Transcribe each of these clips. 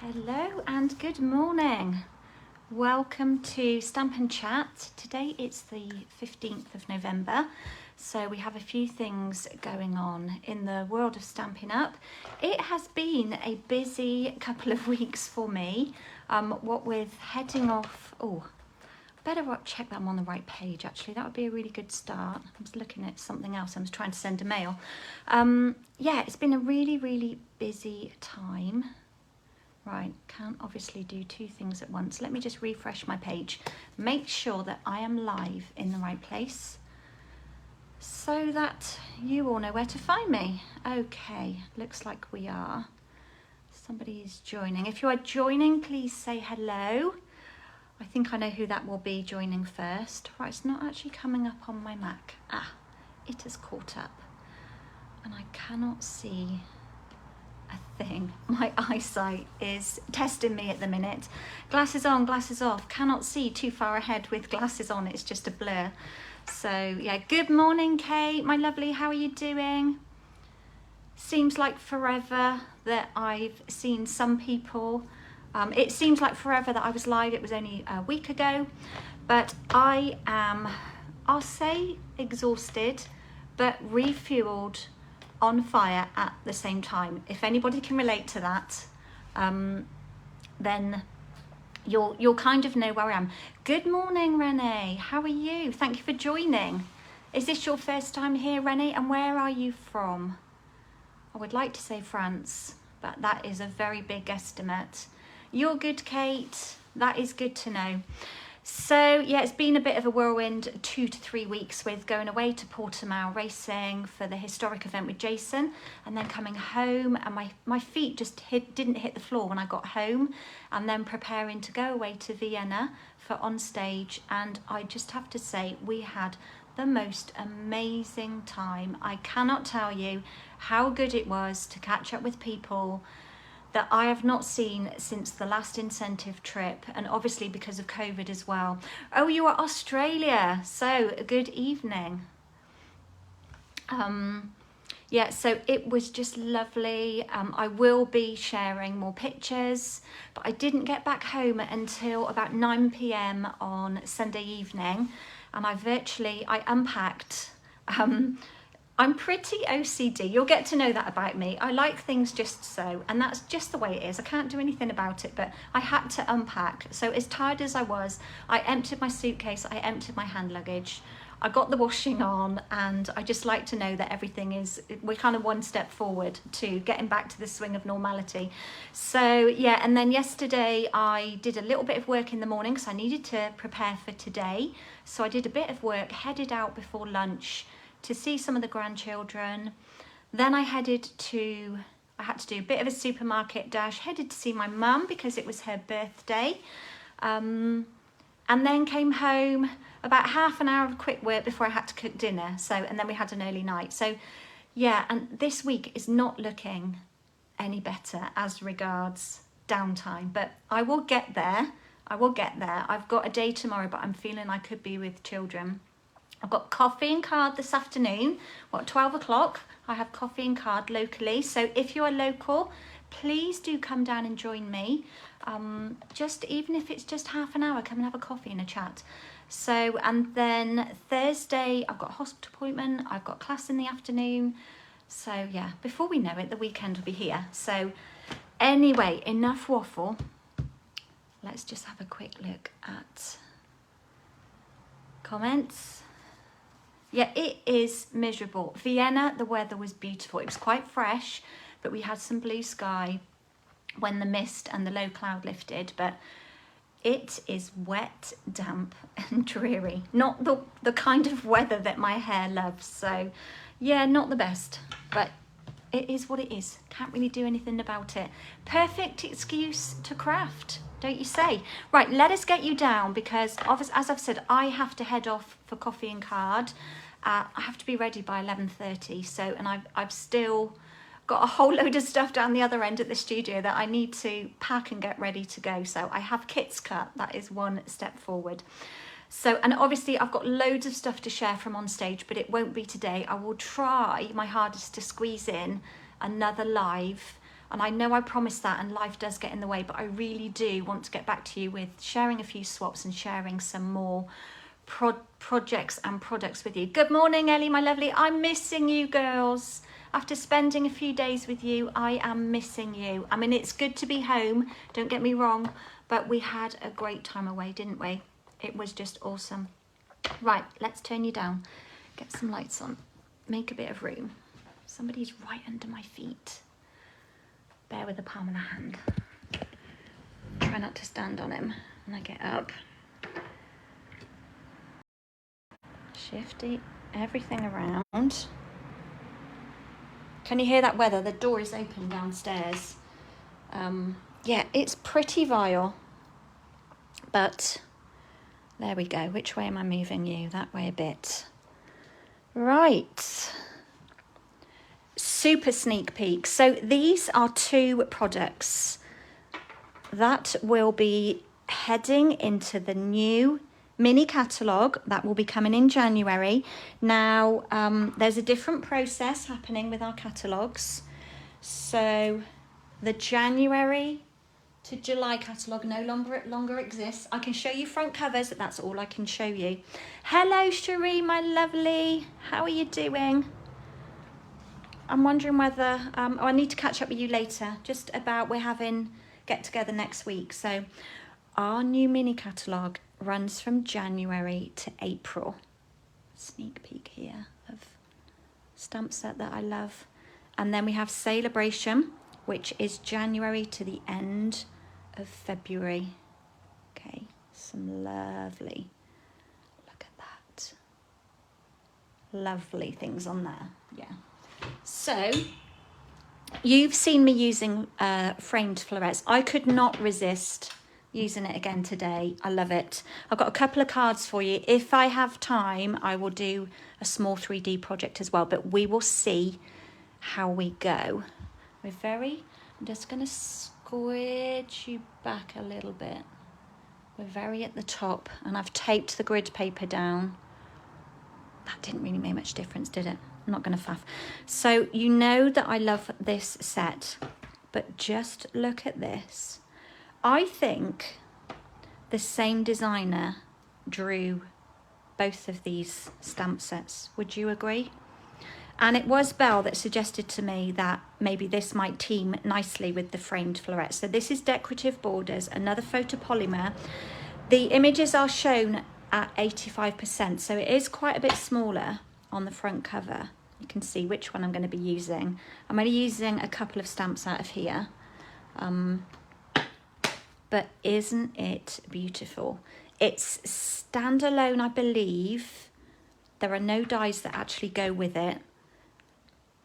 Hello and good morning. Welcome to Stamp and Chat. Today it's the 15th of November, so we have a few things going on in the world of Stampin' Up. It has been a busy couple of weeks for me, what with heading off. Better check that I'm on the right page actually. That would be a really good start. I was looking at something else. I was trying to send a mail. Yeah, it's been a really busy time. Right, can't obviously do two things at once. Let me just refresh my page. Make sure that I am live in the right place so that you all know where to find me. Okay, looks like we are. Somebody is joining. If you are joining, please say hello. I think I know who that will be joining first. Right, it's not actually coming up on my Mac. It has caught up and I cannot see a thing. My eyesight is testing me at the minute. Glasses on, glasses off. Cannot see too far ahead with glasses on. It's just a blur. So yeah, good morning, Kate, my lovely. How are you doing? Seems like forever that I've seen some people. It seems like forever that I was live. It was only a week ago, but I am, I'll say, exhausted, but refueled, on fire at the same time. If anybody can relate to that, then you'll kind of know where I am. Good morning, Renee. How are you? Thank you for joining. Is this your first time here, Renee? And where are you from? I would like to say France, but that is a very big estimate. You're good, Kate. That is good to know. So yeah, it's been a bit of a whirlwind 2 to 3 weeks with going away to Portimao racing for the historic event with Jason, and then coming home, and my feet just didn't hit the floor when I got home, and then preparing to go away to Vienna for on stage. And I just have to say, we had the most amazing time. I cannot tell you how good it was to catch up with people that I have not seen since the last incentive trip, and obviously because of COVID as well. Oh, you are Australia, so good evening. Yeah, so it was just lovely. I will be sharing more pictures, but I didn't get back home until about 9 p.m. on Sunday evening, and I unpacked. I'm pretty OCD. You'll get to know that about me. I like things just so, and that's just the way it is. I can't do anything about it, but I had to unpack. So as tired as I was, I emptied my suitcase, I emptied my hand luggage, I got the washing on, and I just like to know that we're kind of one step forward to getting back to the swing of normality. So yeah, and then yesterday I did a little bit of work in the morning because I needed to prepare for today. So I did a bit of work, headed out before lunch to see some of the grandchildren. Then I had to do a bit of a supermarket dash, headed to see my mum because it was her birthday, and then came home, about half an hour of quick work before I had to cook dinner. And then we had an early night. So yeah, and this week is not looking any better as regards downtime, but I will get there. I've got a day tomorrow, but I'm feeling I could be with children. I've got coffee and card this afternoon, 12 o'clock. I have coffee and card locally. So if you are local, please do come down and join me. Even if it's just half an hour, come and have a coffee and a chat. So, and then Thursday, I've got a hospital appointment. I've got class in the afternoon. So yeah, before we know it, the weekend will be here. So anyway, enough waffle. Let's just have a quick look at comments. Yeah, it is miserable. Vienna, the weather was beautiful. It was quite fresh, but we had some blue sky when the mist and the low cloud lifted, but it is wet, damp and dreary. Not the kind of weather that my hair loves. So yeah, not the best, but it is what it is. Can't really do anything about it. Perfect excuse to craft, don't you say? Right, let us get you down because as I've said, I have to head off for coffee and card. I have to be ready by 11:30. So, and I've still got a whole load of stuff down the other end at the studio that I need to pack and get ready to go. So I have kits cut. That is one step forward. So, and obviously I've got loads of stuff to share from on stage, but it won't be today. I will try my hardest to squeeze in another live And I know I promised that and life does get in the way, but I really do want to get back to you with sharing a few swaps and sharing some more projects and products with you. Good morning, Ellie, my lovely. I'm missing you, girls. After spending a few days with you, I am missing you. I mean, it's good to be home, don't get me wrong, but we had a great time away, didn't we? It was just awesome. Right, let's turn you down. Get some lights on. Make a bit of room. Somebody's right under my feet. Bear with the palm of the hand. Try not to stand on him when I get up. Shifty everything around. Can you hear that weather? The door is open downstairs. Yeah, it's pretty vile, but there we go. Which way am I moving you? That way a bit. Right. Super sneak peek. So these are 2 products that will be heading into the new mini catalogue that will be coming in January. Now, there's a different process happening with our catalogues. So the January to July catalogue no longer exists. I can show you front covers, but that's all I can show you. Hello, Cherie, my lovely. How are you doing? I'm wondering whether, I need to catch up with you later, just about we're having get together next week. So our new mini catalogue runs from January to April. Sneak peek here of stamp set that I love. And then we have Sale-a-Bration, which is January to the end of February. Okay, some lovely, look at that. Lovely things on there, yeah. So, you've seen me using framed florets. I could not resist using it again today. I love it. I've got a couple of cards for you. If I have time, I will do a small 3D project as well, but we will see how we go. I'm just going to squidge you back a little bit. We're very at the top, and I've taped the grid paper down. That didn't really make much difference, did it? I'm not going to faff. So you know that I love this set, but just look at this. I think the same designer drew both of these stamp sets. Would you agree? And it was Belle that suggested to me that maybe this might team nicely with the framed floret. So this is Decorative Borders, another photopolymer. The images are shown at 85%, so it is quite a bit smaller on the front cover. You can see which one I'm going to be using. I'm only using a couple of stamps out of here. But isn't it beautiful? It's standalone, I believe. There are no dies that actually go with it.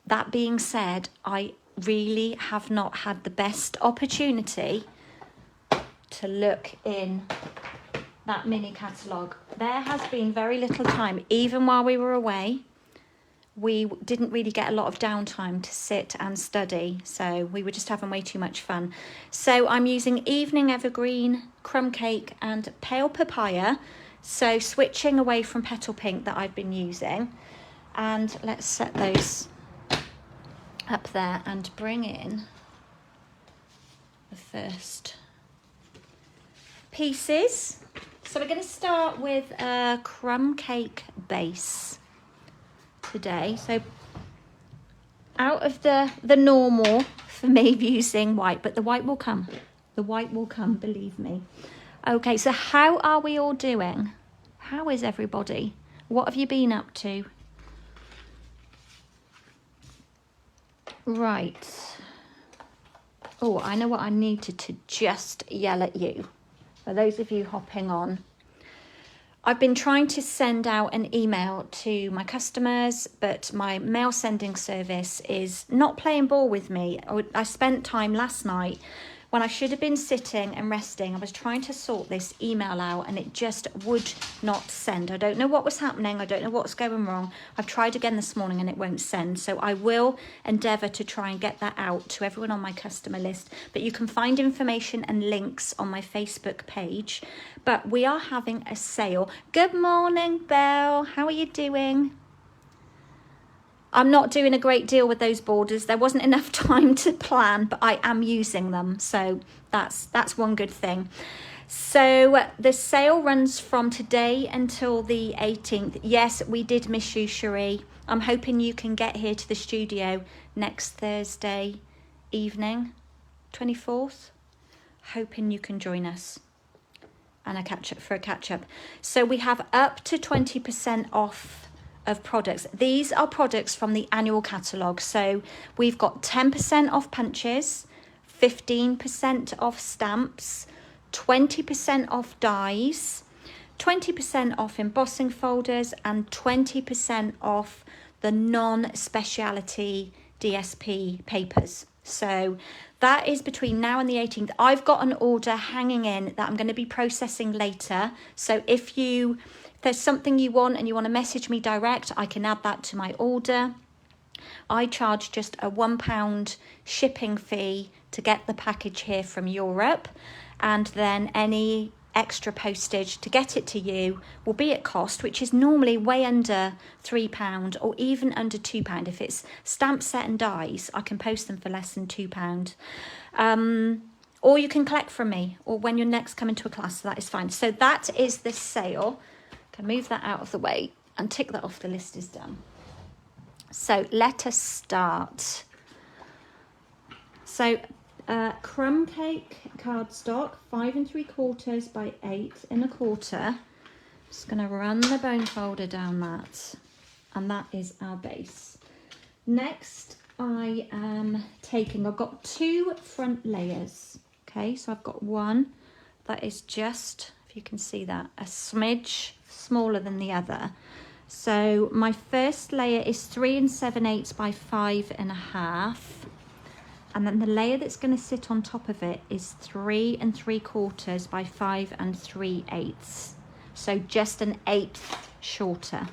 That being said, I really have not had the best opportunity to look in that mini catalogue. There has been very little time, even while we were away. We didn't really get a lot of downtime to sit and study, so we were just having way too much fun. So I'm using Evening Evergreen, Crumb Cake and Pale Papaya, so switching away from Petal Pink that I've been using. And let's set those up there and bring in the first pieces. So we're going to start with a Crumb Cake base today. So out of the normal for me using white, but the white will come. The white will come, believe me. Okay, so how are we all doing? How is everybody? What have you been up to? Right. Oh, I know what I needed to just yell at you. For those of you hopping on, I've been trying to send out an email to my customers, but my mail sending service is not playing ball with me. I spent time last night when I should have been sitting and resting. I was trying to sort this email out and it just would not send. I don't know what was happening. I don't know what's going wrong. I've tried again this morning and it won't send. So I will endeavour to try and get that out to everyone on my customer list. But you can find information and links on my Facebook page. But we are having a sale. Good morning, Belle. How are you doing? I'm not doing a great deal with those borders. There wasn't enough time to plan, but I am using them. So that's one good thing. So the sale runs from today until the 18th. Yes, we did miss you, Cherie. I'm hoping you can get here to the studio next Thursday evening, 24th. Hoping you can join us and a catch up. So we have up to 20% off of products. These are products from the annual catalogue. So we've got 10% off punches, 15% off stamps, 20% off dies, 20% off embossing folders, and 20% off the non-speciality DSP papers. So that is between now and the 18th. I've got an order hanging in that I'm going to be processing later. So if there's something you want and you want to message me direct, I can add that to my order. I charge just a £1 shipping fee to get the package here from Europe, and then any extra postage to get it to you will be at cost, which is normally way under £3 or even under £2. If it's stamp set and dies, I can post them for less than £2. Or you can collect from me, or when you're next coming to a class, so that is fine. So that is this sale. Can move that out of the way and tick that off. The list is done. So let us start. So crumb cake cardstock, 5 3/4 by 8 1/4. Just going to run the bone folder down that, and that is our base. Next, I am taking, I've got 2 front layers. Okay, so I've got one that is just, if you can see that, a smidge smaller than the other. So my first layer is 3 7/8 by 5 1/2. And then the layer that's going to sit on top of it is 3 3/4 by 5 3/8. So just an 1/8 shorter.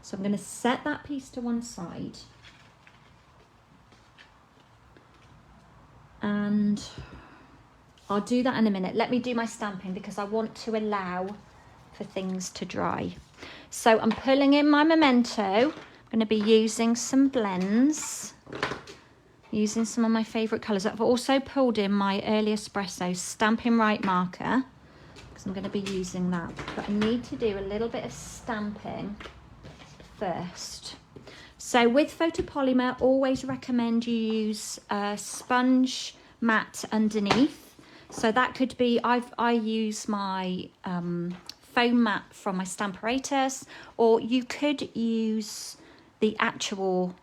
So I'm going to set that piece to one side. And I'll do that in a minute. Let me do my stamping because I want to allow for things to dry. So I'm pulling in my Memento. I'm going to be using some blends. Using some of my favourite colours. I've also pulled in my Early Espresso Stampin' Right marker because I'm going to be using that. But I need to do a little bit of stamping first. So with photopolymer, always recommend you use a sponge mat underneath. So that could be, I use my foam mat from my Stamparatus, or you could use the actual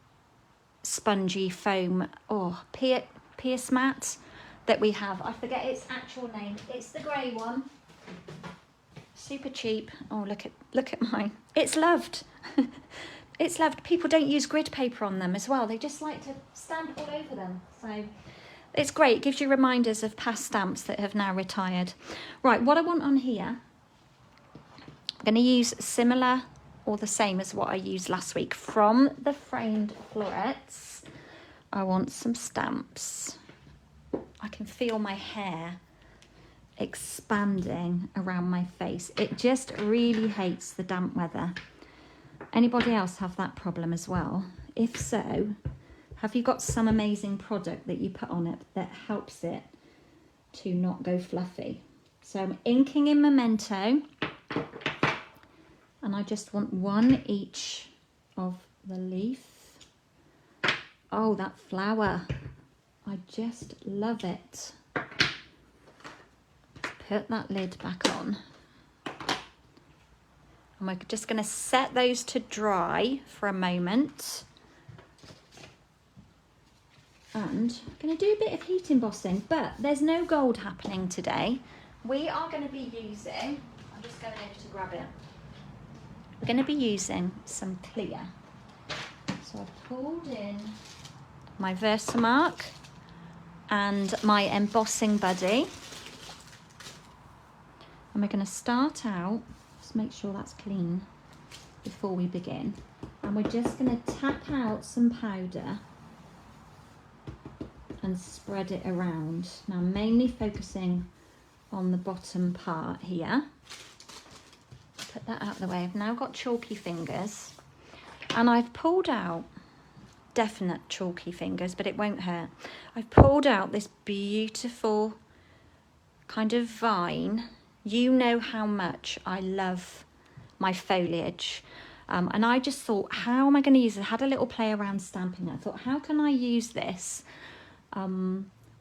spongy foam pierce mat that we have. I forget its actual name. It's the grey one. Super cheap. Oh, look at mine. It's loved. It's loved. People don't use grid paper on them as well. They just like to stamp all over them. So it's great. It gives you reminders of past stamps that have now retired. Right, what I want on here, I'm going to use similar or the same as what I used last week from the Framed Florets. I want some stamps. I can feel my hair expanding around my face. It just really hates the damp weather. Anybody else have that problem as well? If so, have you got some amazing product that you put on it that helps it to not go fluffy? So I'm inking in Memento. And I just want one each of the leaf. Oh, that flower. I just love it. Put that lid back on. And we're just going to set those to dry for a moment. And I'm going to do a bit of heat embossing, but there's no gold happening today. We are going to be using, I'm just going over to grab it. We're going to be using some clear. So I've pulled in my Versamark and my embossing buddy. And we're going to start out, just make sure that's clean before we begin. And we're just going to tap out some powder and spread it around. Now I'm mainly focusing on the bottom part here. Put that out of the way. I've now got chalky fingers. And I've pulled out, definite chalky fingers, but it won't hurt. I've pulled out this beautiful kind of vine. You know how much I love my foliage. And I just thought, how am I going to use it? I had a little play around stamping it. I thought, how can I use this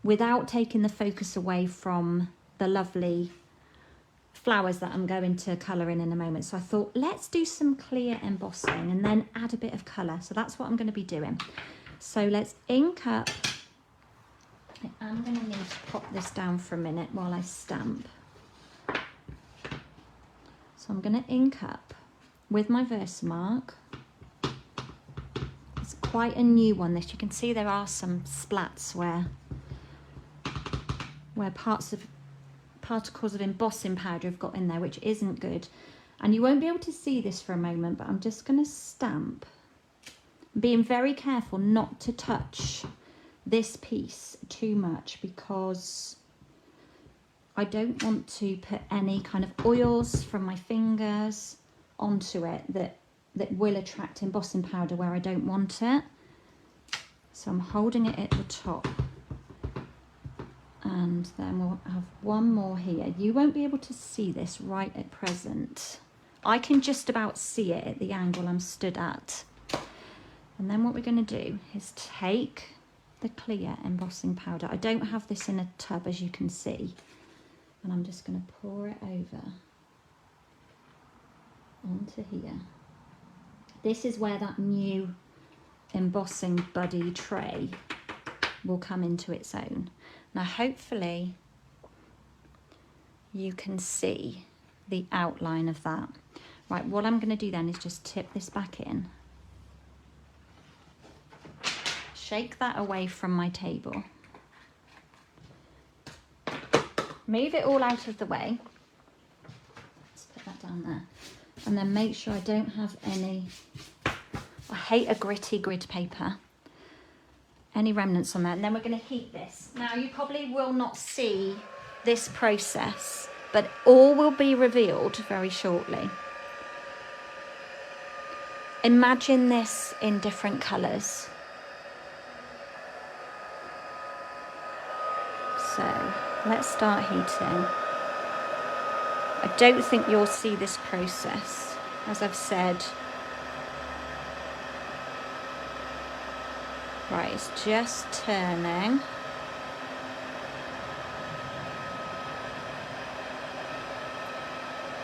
without taking the focus away from the lovely flowers that I'm going to colour in a moment. So I thought, let's do some clear embossing and then add a bit of colour. So that's what I'm going to be doing. So let's ink up. I'm going to need to pop this down for a minute while I stamp. So I'm going to ink up with my Versamark. It's quite a new one, this. You can see there are some splats where particles of embossing powder have got in there, which isn't good. And you won't be able to see this for a moment, but I'm just going to stamp. Being very careful not to touch this piece too much, because I don't want to put any kind of oils from my fingers onto it that will attract embossing powder where I don't want it. So I'm holding it at the top, and then we'll have one more here. You won't be able to see this right at present. I can just about see it at the angle I'm stood at. And then what we're going to do is take the clear embossing powder. I don't have this in a tub, as you can see, and I'm just going to pour it over onto here. This is where that new embossing buddy tray will come into its own. Now hopefully you can see the outline of that. Right, what I'm going to do then is just tip this back in, shake that away from my table, move it all out of the way. Let's put that down there. And then make sure I don't have any, I hate a gritty grid paper, any remnants on that. And then we're going to heat this. Now you probably will not see this process, but all will be revealed very shortly. Imagine this in different colours. So let's start heating. I don't think you'll see this process, as I've said. Right, it's just turning.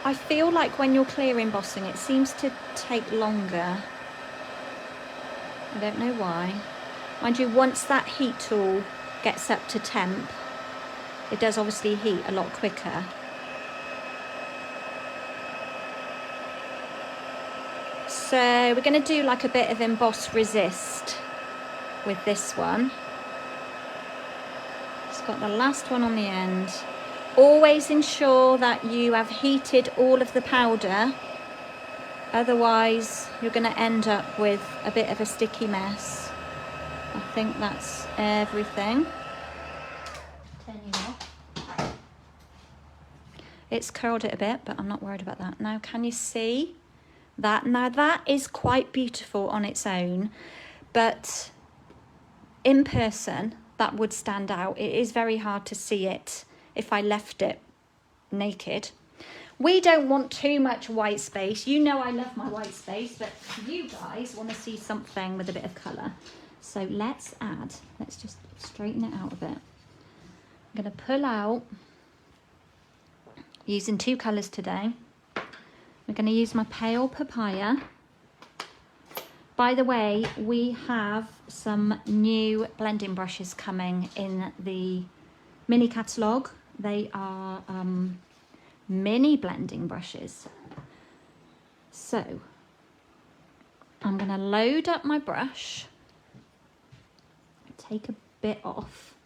I feel like when you're clear embossing, it seems to take longer. I don't know why. Mind you, once that heat tool gets up to temp, it does obviously heat a lot quicker. So we're going to do like a bit of emboss resist with this one. It's got the last one on the end. Always ensure that you have heated all of the powder, otherwise you're going to end up with a bit of a sticky mess. I think that's everything. Turn you off. It's curled it a bit, but I'm not worried about that. Now can you see that? Now that is quite beautiful on its own, but in person that would stand out. It is very hard to see it if I left it naked. We don't want too much white space. You know I love my white space, but you guys want to see something with a bit of colour. So let's just straighten it out a bit. I'm going to pull out, using two colours today. We're going to use my pale papaya. By the way, we have some new blending brushes coming in the mini catalogue. They are mini blending brushes. So I'm going to load up my brush, take a bit off,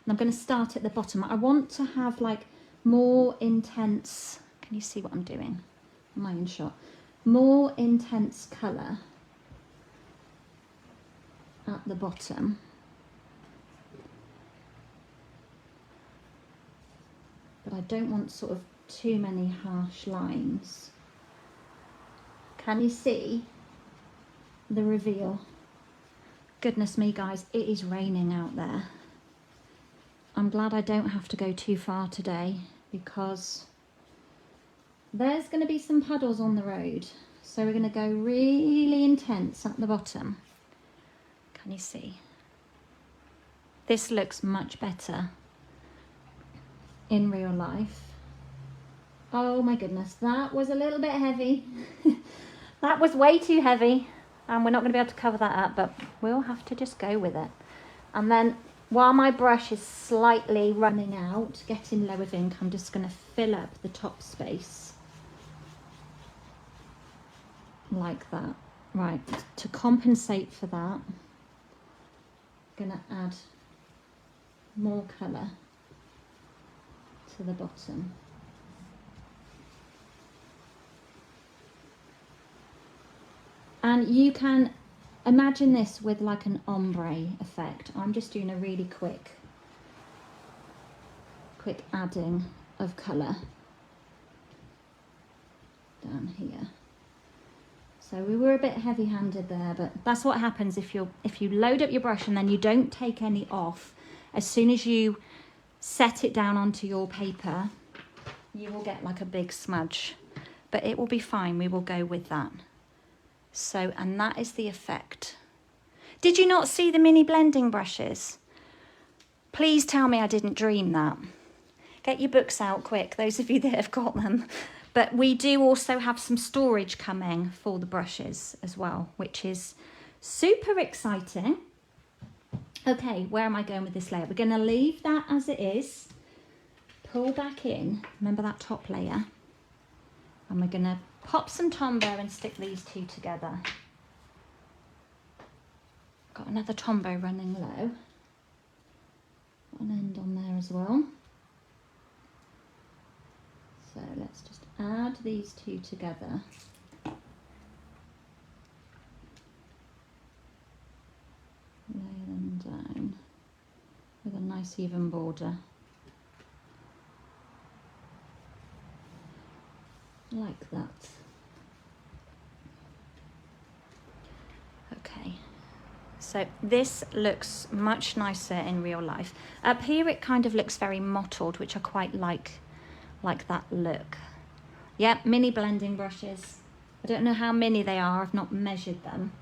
and I'm going to start at the bottom. I want to have like more intense, can you see what I'm doing? Am I in shot? More intense colour at the bottom. But I don't want sort of too many harsh lines. Can you see the reveal. Goodness me, guys, it is raining out there. I'm glad I don't have to go too far today because there's going to be some puddles on the road. So we're going to go really intense at the bottom. Can you see? This looks much better in real life. Oh my goodness, that was a little bit heavy. That was way too heavy, and we're not going to be able to cover that up, but we'll have to just go with it. And then while my brush is slightly running out, getting low with ink, I'm just going to fill up the top space like that. Right, to compensate for that, I'm going to add more colour to the bottom. And you can imagine this with like an ombre effect. I'm just doing a really quick adding of colour down here. So we were a bit heavy-handed there, but that's what happens if you load up your brush and then you don't take any off. As soon as you set it down onto your paper, you will get like a big smudge, but it will be fine. We will go with that. So, and that is the effect. Did you not see the mini blending brushes? Please tell me I didn't dream that. Get your books out quick, those of you that have got them. But we do also have some storage coming for the brushes as well, which is super exciting. Okay, where am I going with this layer? We're going to leave that as it is. Pull back in, remember that top layer. And we're going to pop some Tombow and stick these two together. Got another Tombow running low. Got an end on there as well. So let's just add these two together. Lay them down with a nice even border. Like that. Okay, so this looks much nicer in real life. Up here it kind of looks very mottled, which I quite like that look. Yep, mini blending brushes. I don't know how many they are, I've not measured them.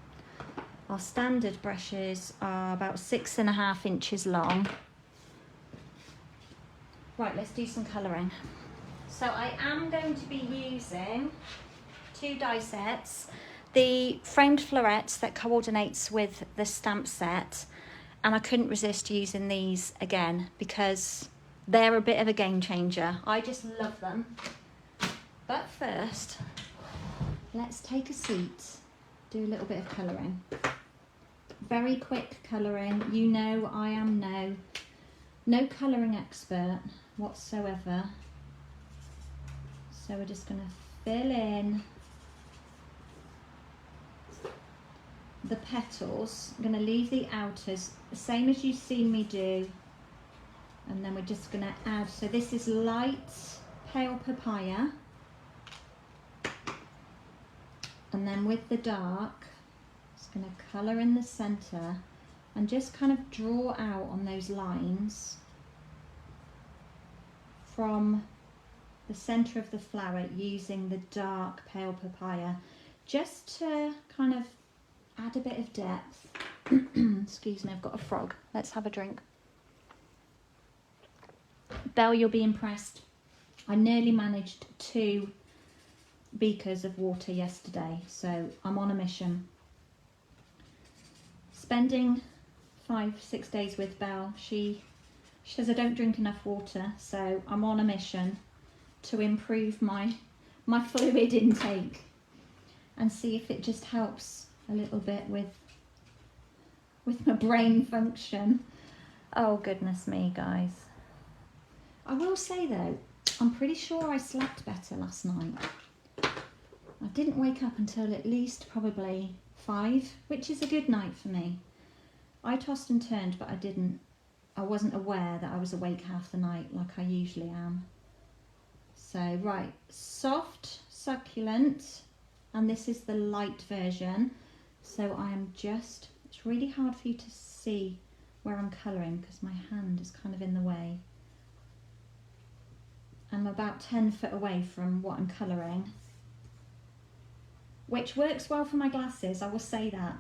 Our standard brushes are about 6.5 inches long. Right, let's do some colouring. So I am going to be using 2 die sets, the Framed Florets that coordinates with the stamp set, and I couldn't resist using these again because they're a bit of a game changer. I just love them. But first, let's take a seat, do a little bit of colouring. Very quick colouring. You know I am no colouring expert whatsoever. So we're just going to fill in the petals. I'm going to leave the outers the same as you've seen me do. And then we're just going to add, so this is light pale papaya. And then with the dark, just going to colour in the centre and just kind of draw out on those lines from the centre of the flower using the dark pale papaya, just to kind of add a bit of depth. Excuse me, I've got a frog. Let's have a drink. Belle, you'll be impressed. I nearly managed 2 beakers of water yesterday, so I'm on a mission. Spending 5-6 days with Belle, she says I don't drink enough water, so I'm on a mission to improve my fluid intake and see if it just helps a little bit with my brain function. Oh goodness me, guys. I will say though, I'm pretty sure I slept better last night. I didn't wake up until at least probably 5, which is a good night for me. I tossed and turned, but I wasn't aware that I was awake half the night like I usually am. So, right, soft, succulent, and this is the light version. So I am just, it's really hard for you to see where I'm colouring because my hand is kind of in the way. I'm about 10 foot away from what I'm colouring, which works well for my glasses, I will say that.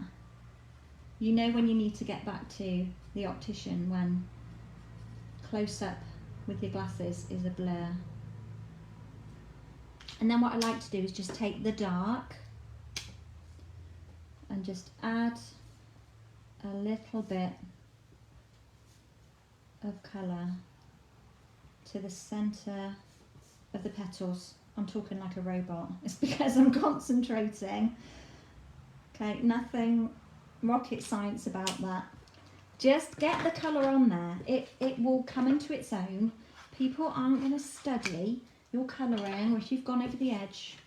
You know when you need to get back to the optician when close up with your glasses is a blur. And then what I like to do is just take the dark and just add a little bit of colour to the centre of the petals. I'm talking like a robot. It's because I'm concentrating. Okay, nothing rocket science about that. Just get the colour on there. It will come into its own. People aren't going to study your colouring or if you've gone over the edge.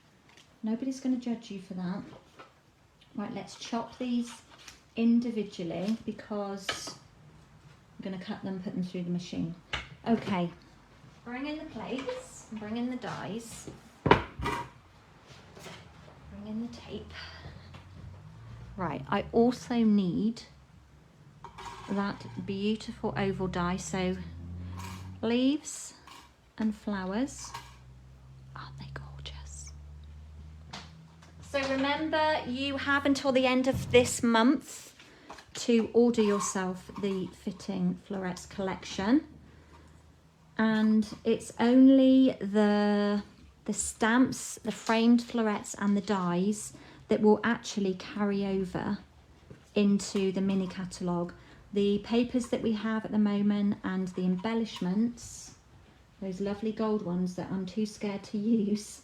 Nobody's going to judge you for that. Right, let's chop these individually because I'm going to cut them, put them through the machine. Okay, bring in the plates, bring in the dies, bring in the tape. Right, I also need that beautiful oval die, so leaves and flowers. Aren't they gorgeous? So remember, you have until the end of this month to order yourself the Fitting Florets collection, and it's only the stamps, the framed florets and the dies that will actually carry over into the mini catalogue. The papers that we have at the moment and the embellishments, those lovely gold ones that I'm too scared to use,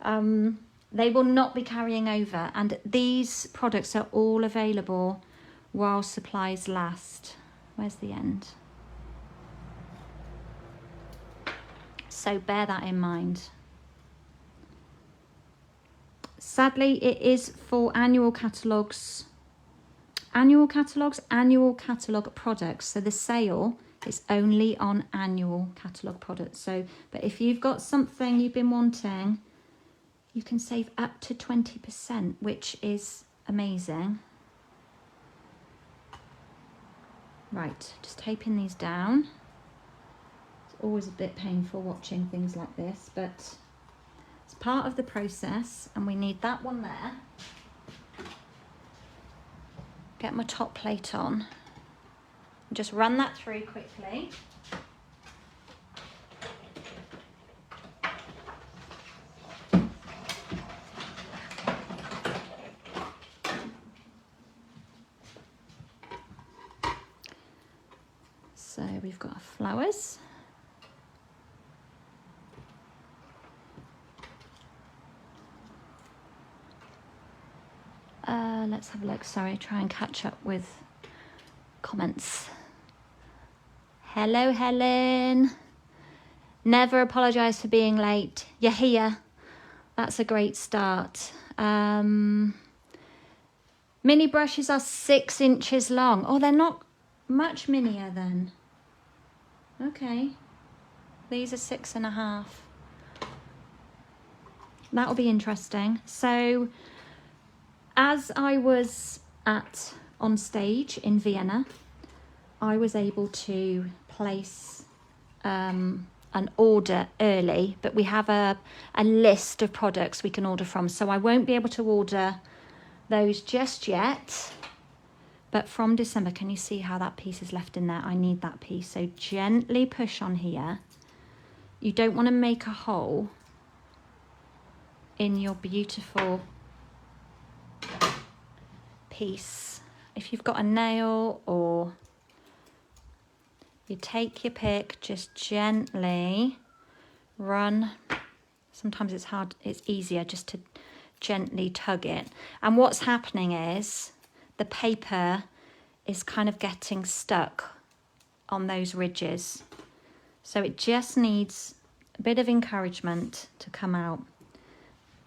they will not be carrying over, and these products are all available while supplies last. Where's the end? So bear that in mind. Sadly, it is for annual catalogues. Annual catalogue products. So the sale is only on annual catalogue products. So, but if you've got something you've been wanting, you can save up to 20%, which is amazing. Right, just taping these down. It's always a bit painful watching things like this, but it's part of the process, and we need that one there. Get my top plate on. Just run that through quickly. So we've got our flowers. Let's have a look. Sorry, try and catch up with comments. Hello, Helen. Never apologise for being late. You're here. That's a great start. Mini brushes are 6 inches long. Oh, they're not much minier then. Okay. These are 6.5. That'll be interesting. So, as I was on stage in Vienna, I was able to place an order early, but we have a list of products we can order from. So I won't be able to order those just yet, but from December, can you see how that piece is left in there? I need that piece. So gently push on here. You don't want to make a hole in your beautiful piece. If you've got a nail, or you take your pick, just gently run. Sometimes it's hard, it's easier just to gently tug it. And what's happening is the paper is kind of getting stuck on those ridges. So it just needs a bit of encouragement to come out.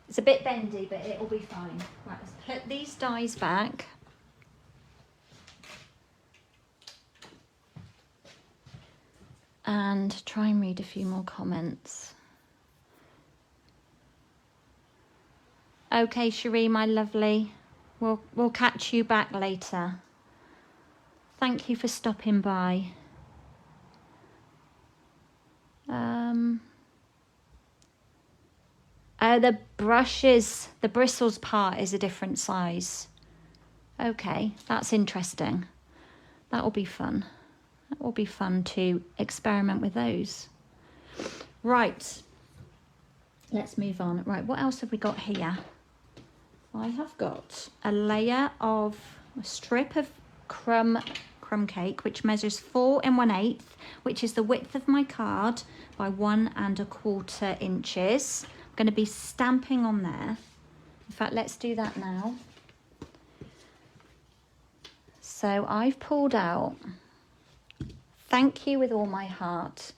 It's a bit bendy, but it will be fine. Right, let's put these dies back. And try and read a few more comments. Okay, Cherie, my lovely. We'll catch you back later. Thank you for stopping by. The brushes, the bristles part is a different size. Okay, that's interesting. That will be fun. That will be fun to experiment with those. Right, let's move on. Right, what else have we got here? I have got a strip of crumb cake, which measures 4 1/8, which is the width of my card, by 1 1/4 inches. I'm going to be stamping on there. In fact, let's do that now. So I've pulled out "Thank you with all my heart."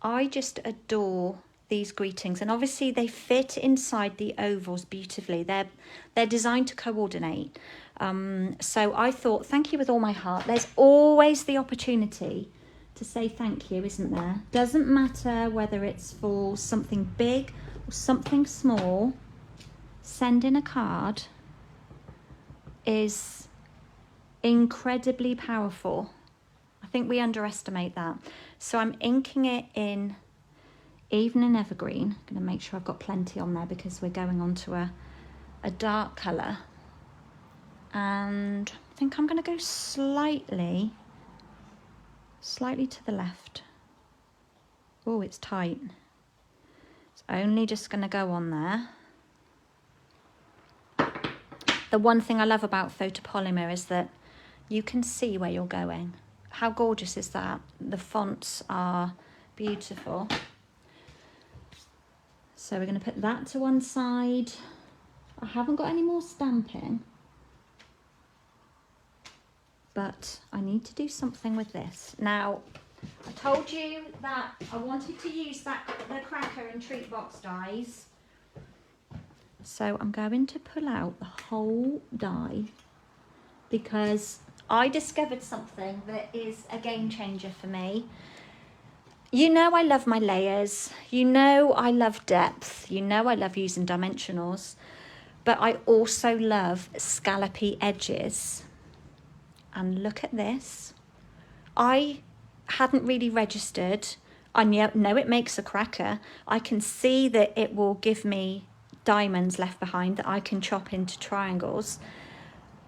I just adore these greetings, and obviously they fit inside the ovals beautifully. They're designed to coordinate. So I thought, thank you with all my heart. There's always the opportunity to say thank you, isn't there? Doesn't matter whether it's for something big or something small. Sending a card is incredibly powerful. I think we underestimate that. So I'm inking it in Evening Evergreen. I'm going to make sure I've got plenty on there because we're going on to a dark colour. And I think I'm going to go slightly to the left. Oh, it's tight. It's only just going to go on there. The one thing I love about photopolymer is that you can see where you're going. How gorgeous is that? The fonts are beautiful. So we're going to put that to one side. I haven't got any more stamping, but I need to do something with this. Now, I told you that I wanted to use the cracker and treat box dies. So I'm going to pull out the whole die because I discovered something that is a game changer for me. You know I love my layers, you know I love depth, you know I love using dimensionals, but I also love scallopy edges. And look at this. I hadn't really registered. I know it makes a cracker. I can see that it will give me diamonds left behind that I can chop into triangles,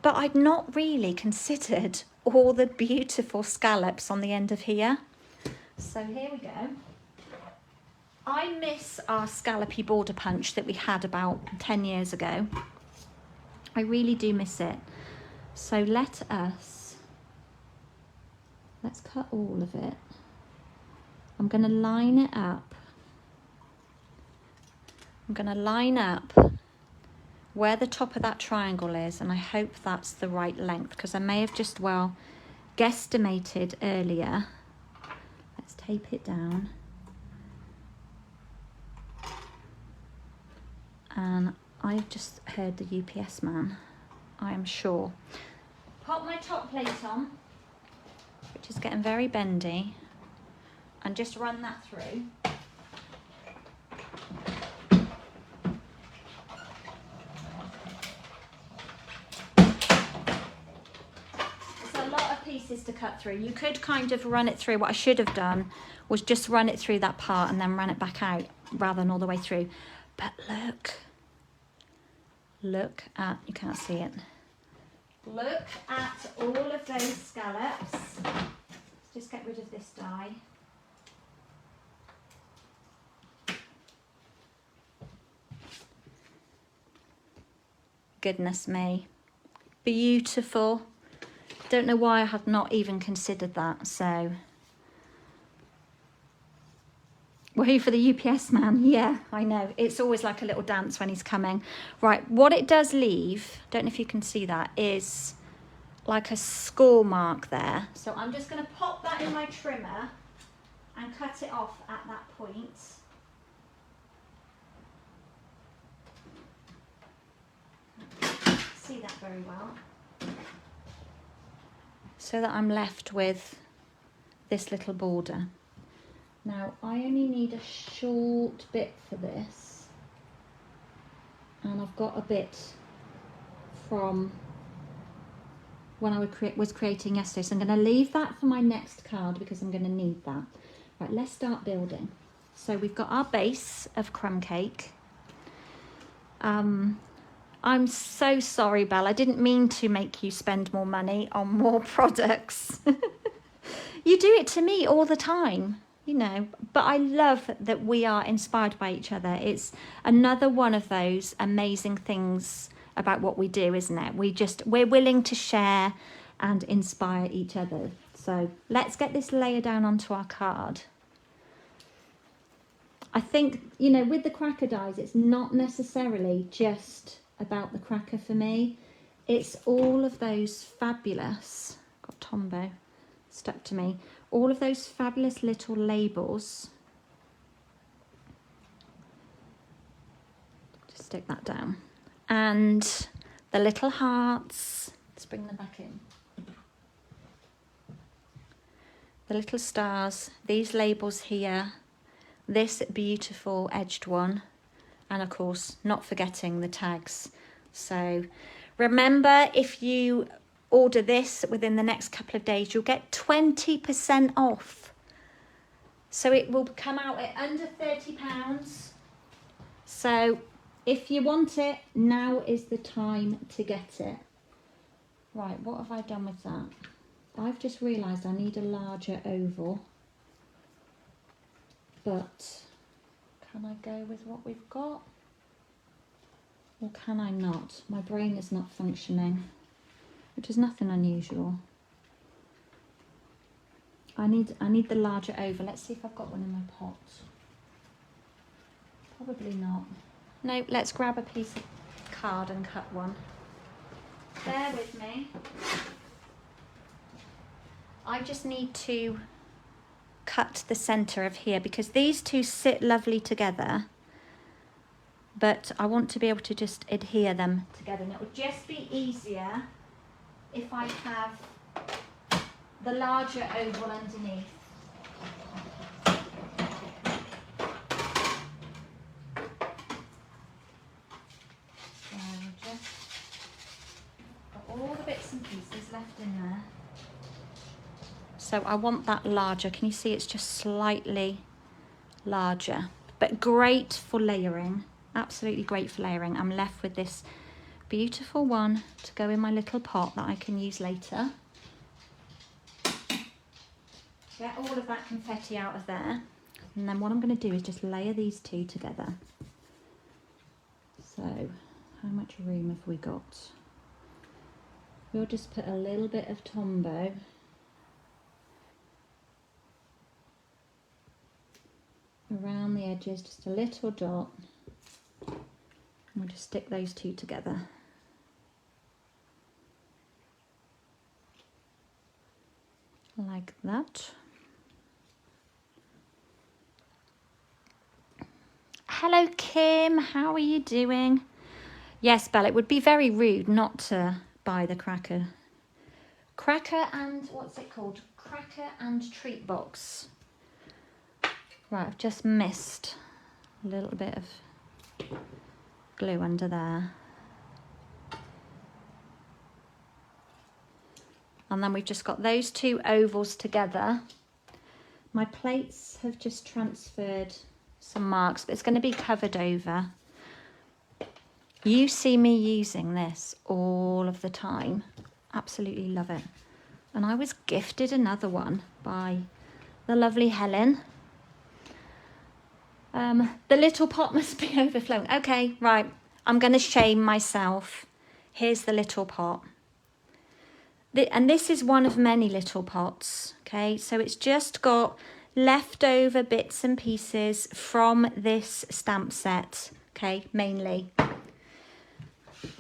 but I'd not really considered all the beautiful scallops on the end of here. So here we go. I miss our scallopy border punch that we had about 10 years ago. I really do miss it. So let's cut all of it. I'm going to line it up. I'm going to line up where the top of that triangle is, and I hope that's the right length because I may have just, well, guesstimated earlier. Let's tape it down. And I've just heard the UPS man, I am sure. Pop my top plate on, which is getting very bendy, and just run that through. Pieces to cut through. You could kind of run it through. What I should have done was just run it through that part and then run it back out rather than all the way through. But look at, you can't see it. Look at all of those scallops. Let's just get rid of this die. Goodness me. Beautiful. Don't know why I had not even considered that. So, wait for the UPS man. Yeah, I know. It's always like a little dance when he's coming. Right, what it does leave, don't know if you can see that, is like a score mark there. So I'm just going to pop that in my trimmer and cut it off at that point. See that very well. So that I'm left with this little border. Now I only need a short bit for this, and I've got a bit from when I was creating yesterday. So I'm going to leave that for my next card because I'm going to need that. Right, let's start building. So we've got our base of crumb cake. I'm so sorry, Belle. I didn't mean to make you spend more money on more products. You do it to me all the time, you know, but I love that we are inspired by each other. It's another one of those amazing things about what we do, isn't it? We're willing to share and inspire each other. So let's get this layer down onto our card. I think, you know, with the cracker dies, it's not necessarily just about the cracker for me. It's all of those fabulous, got Tombow stuck to me, all of those fabulous little labels. Just stick that down. And the little hearts, let's bring them back in. The little stars, these labels here, this beautiful edged one, and of course not forgetting the tags. So remember, if you order this within the next couple of days, you'll get 20% off. So it will come out at under £30. So if you want it, now is the time to get it. Right, what have I done with that? I've just realised I need a larger oval. But can I go with what we've got? Or can I not? My brain is not functioning, which is nothing unusual. I need the larger oval. Let's see if I've got one in my pot. Probably not. No, let's grab a piece of card and cut one. Bear with me. I just need to cut the centre of here because these two sit lovely together, but I want to be able to just adhere them together, and it will just be easier if I have the larger oval underneath. So just got all the bits and pieces left in there. So I want that larger. Can you see it's just slightly larger, but great for layering. Absolutely great for layering. I'm left with this beautiful one to go in my little pot that I can use later. Get all of that confetti out of there. And then what I'm going to do is just layer these two together. So how much room have we got? We'll just put a little bit of Tombow around the edges, just a little dot, and we'll just stick those two together. Like that. Hello Kim, how are you doing? Yes, Belle, it would be very rude not to buy the cracker. Cracker and, what's it called? Cracker and treat box. Right, I've just missed a little bit of glue under there. And then we've just got those two ovals together. My plates have just transferred some marks, but it's going to be covered over. You see me using this all of the time. Absolutely love it. And I was gifted another one by the lovely Helen. The little pot must be overflowing. Okay, right. I'm going to shame myself. Here's the little pot. And this is one of many little pots. Okay, so it's just got leftover bits and pieces from this stamp set. Okay, mainly.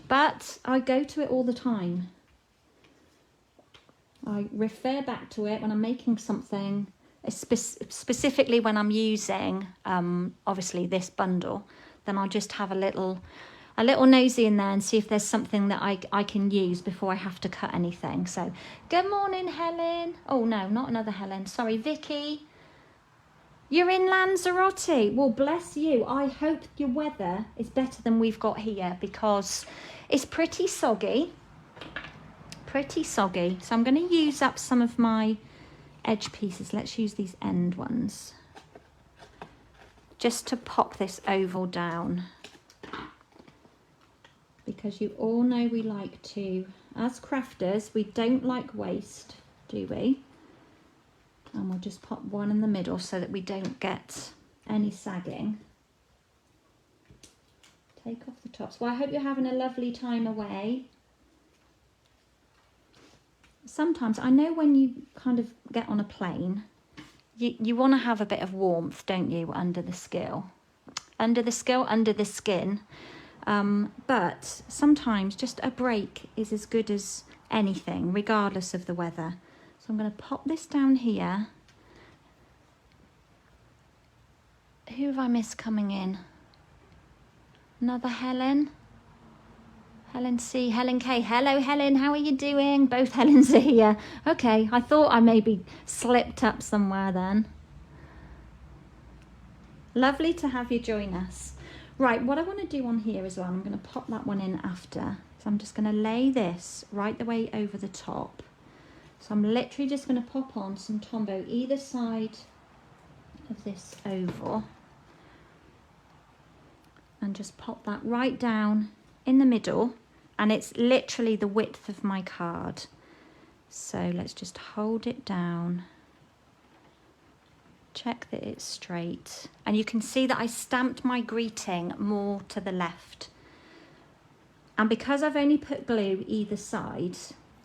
But I go to it all the time. I refer back to it when I'm making something. Specifically when I'm using obviously this bundle, then I'll just have a little nosy in there and see if there's something that I can use before I have to cut anything. So good morning, Helen. Oh no, not another Helen, sorry, Vicky. You're in Lanzarote. Well, bless you. I hope your weather is better than we've got here because it's pretty soggy. pretty soggy. So I'm going to use up some of my edge pieces. Let's use these end ones just to pop this oval down, because you all know we like to, as crafters, we don't like waste, do we? And we'll just pop one in the middle so that we don't get any sagging. Take off the tops. Well, I hope you're having a lovely time away. Sometimes, I know when you kind of get on a plane, you want to have a bit of warmth, don't you, under the skin. Under the skin. But sometimes just a break is as good as anything, regardless of the weather. So I'm going to pop this down here. Who have I missed coming in? Another Helen? Helen C, Helen K. Hello, Helen, how are you doing? Both Helens are here. Okay, I thought I maybe slipped up somewhere then. Lovely to have you join us. Right, what I want to do on here as well, I'm going to pop that one in after. So I'm just going to lay this right the way over the top. So I'm literally just going to pop on some Tombow either side of this oval. And just pop that right down in the middle, and it's literally the width of my card. So let's just hold it down, check that it's straight, and you can see that I stamped my greeting more to the left. And because I've only put glue either side,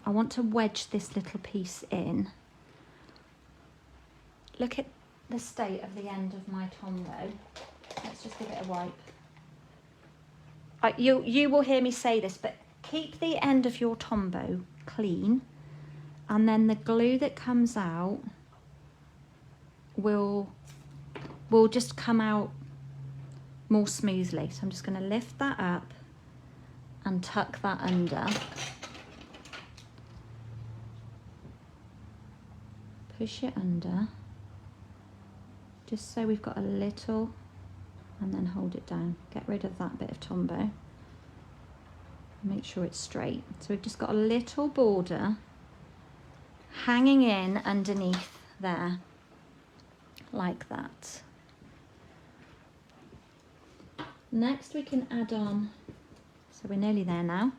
I want to wedge this little piece in. Look at the state of the end of my Tombow. Let's just give it a wipe. You will hear me say this, but keep the end of your Tombow clean, and then the glue that comes out will just come out more smoothly. So I'm just going to lift that up and tuck that under. Push it under, just so we've got a little, and then hold it down. Get rid of that bit of Tombow. Make sure it's straight. So we've just got a little border hanging in underneath there, like that. Next we can add on, so we're nearly there now,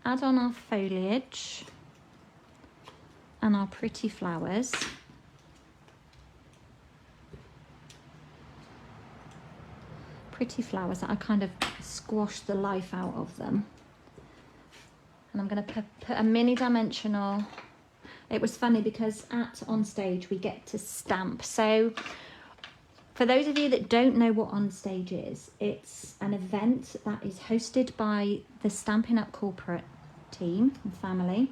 add on our foliage and our pretty flowers. Pretty flowers that I kind of squashed the life out of them. And I'm going to put a mini dimensional. It was funny because at On Stage we get to stamp. So for those of you that don't know what On Stage is, it's an event that is hosted by the Stampin' Up corporate team and family.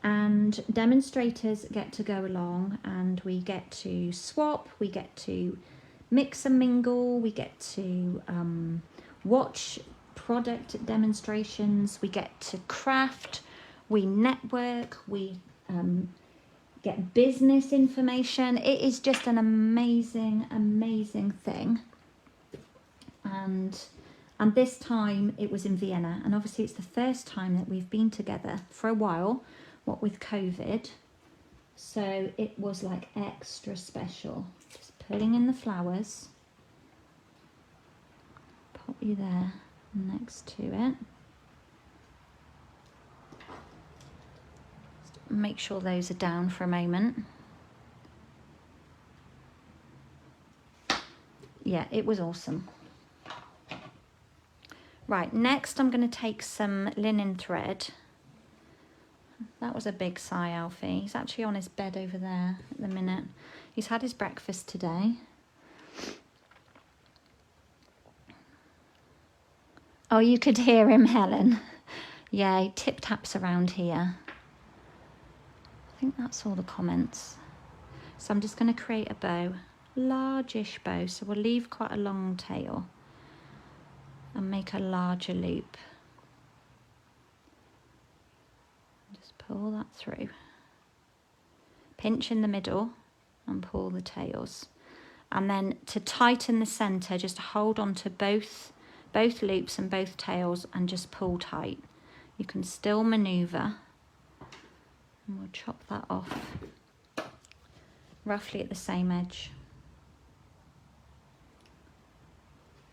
And demonstrators get to go along, and we get to swap, we get to mix and mingle, we get to watch product demonstrations, we get to craft, we network, we get business information. It is just an amazing, amazing thing. And this time it was in Vienna, and obviously it's the first time that we've been together for a while, what with COVID. So it was like extra special. Just putting in the flowers. Pop you there next to it. Just make sure those are down for a moment. Yeah, it was awesome. Right, next I'm going to take some linen thread. That was a big sigh, Alfie. He's actually on his bed over there at the minute. He's had his breakfast today. Oh, you could hear him, Helen. Yeah, he tip-taps around here. I think that's all the comments. So I'm just going to create a bow, largish bow. So we'll leave quite a long tail and make a larger loop. Just pull that through. Pinch in the middle and pull the tails. And then to tighten the center, just hold on to both loops and both tails and just pull tight. You can still maneuver And we'll chop that off roughly at the same edge.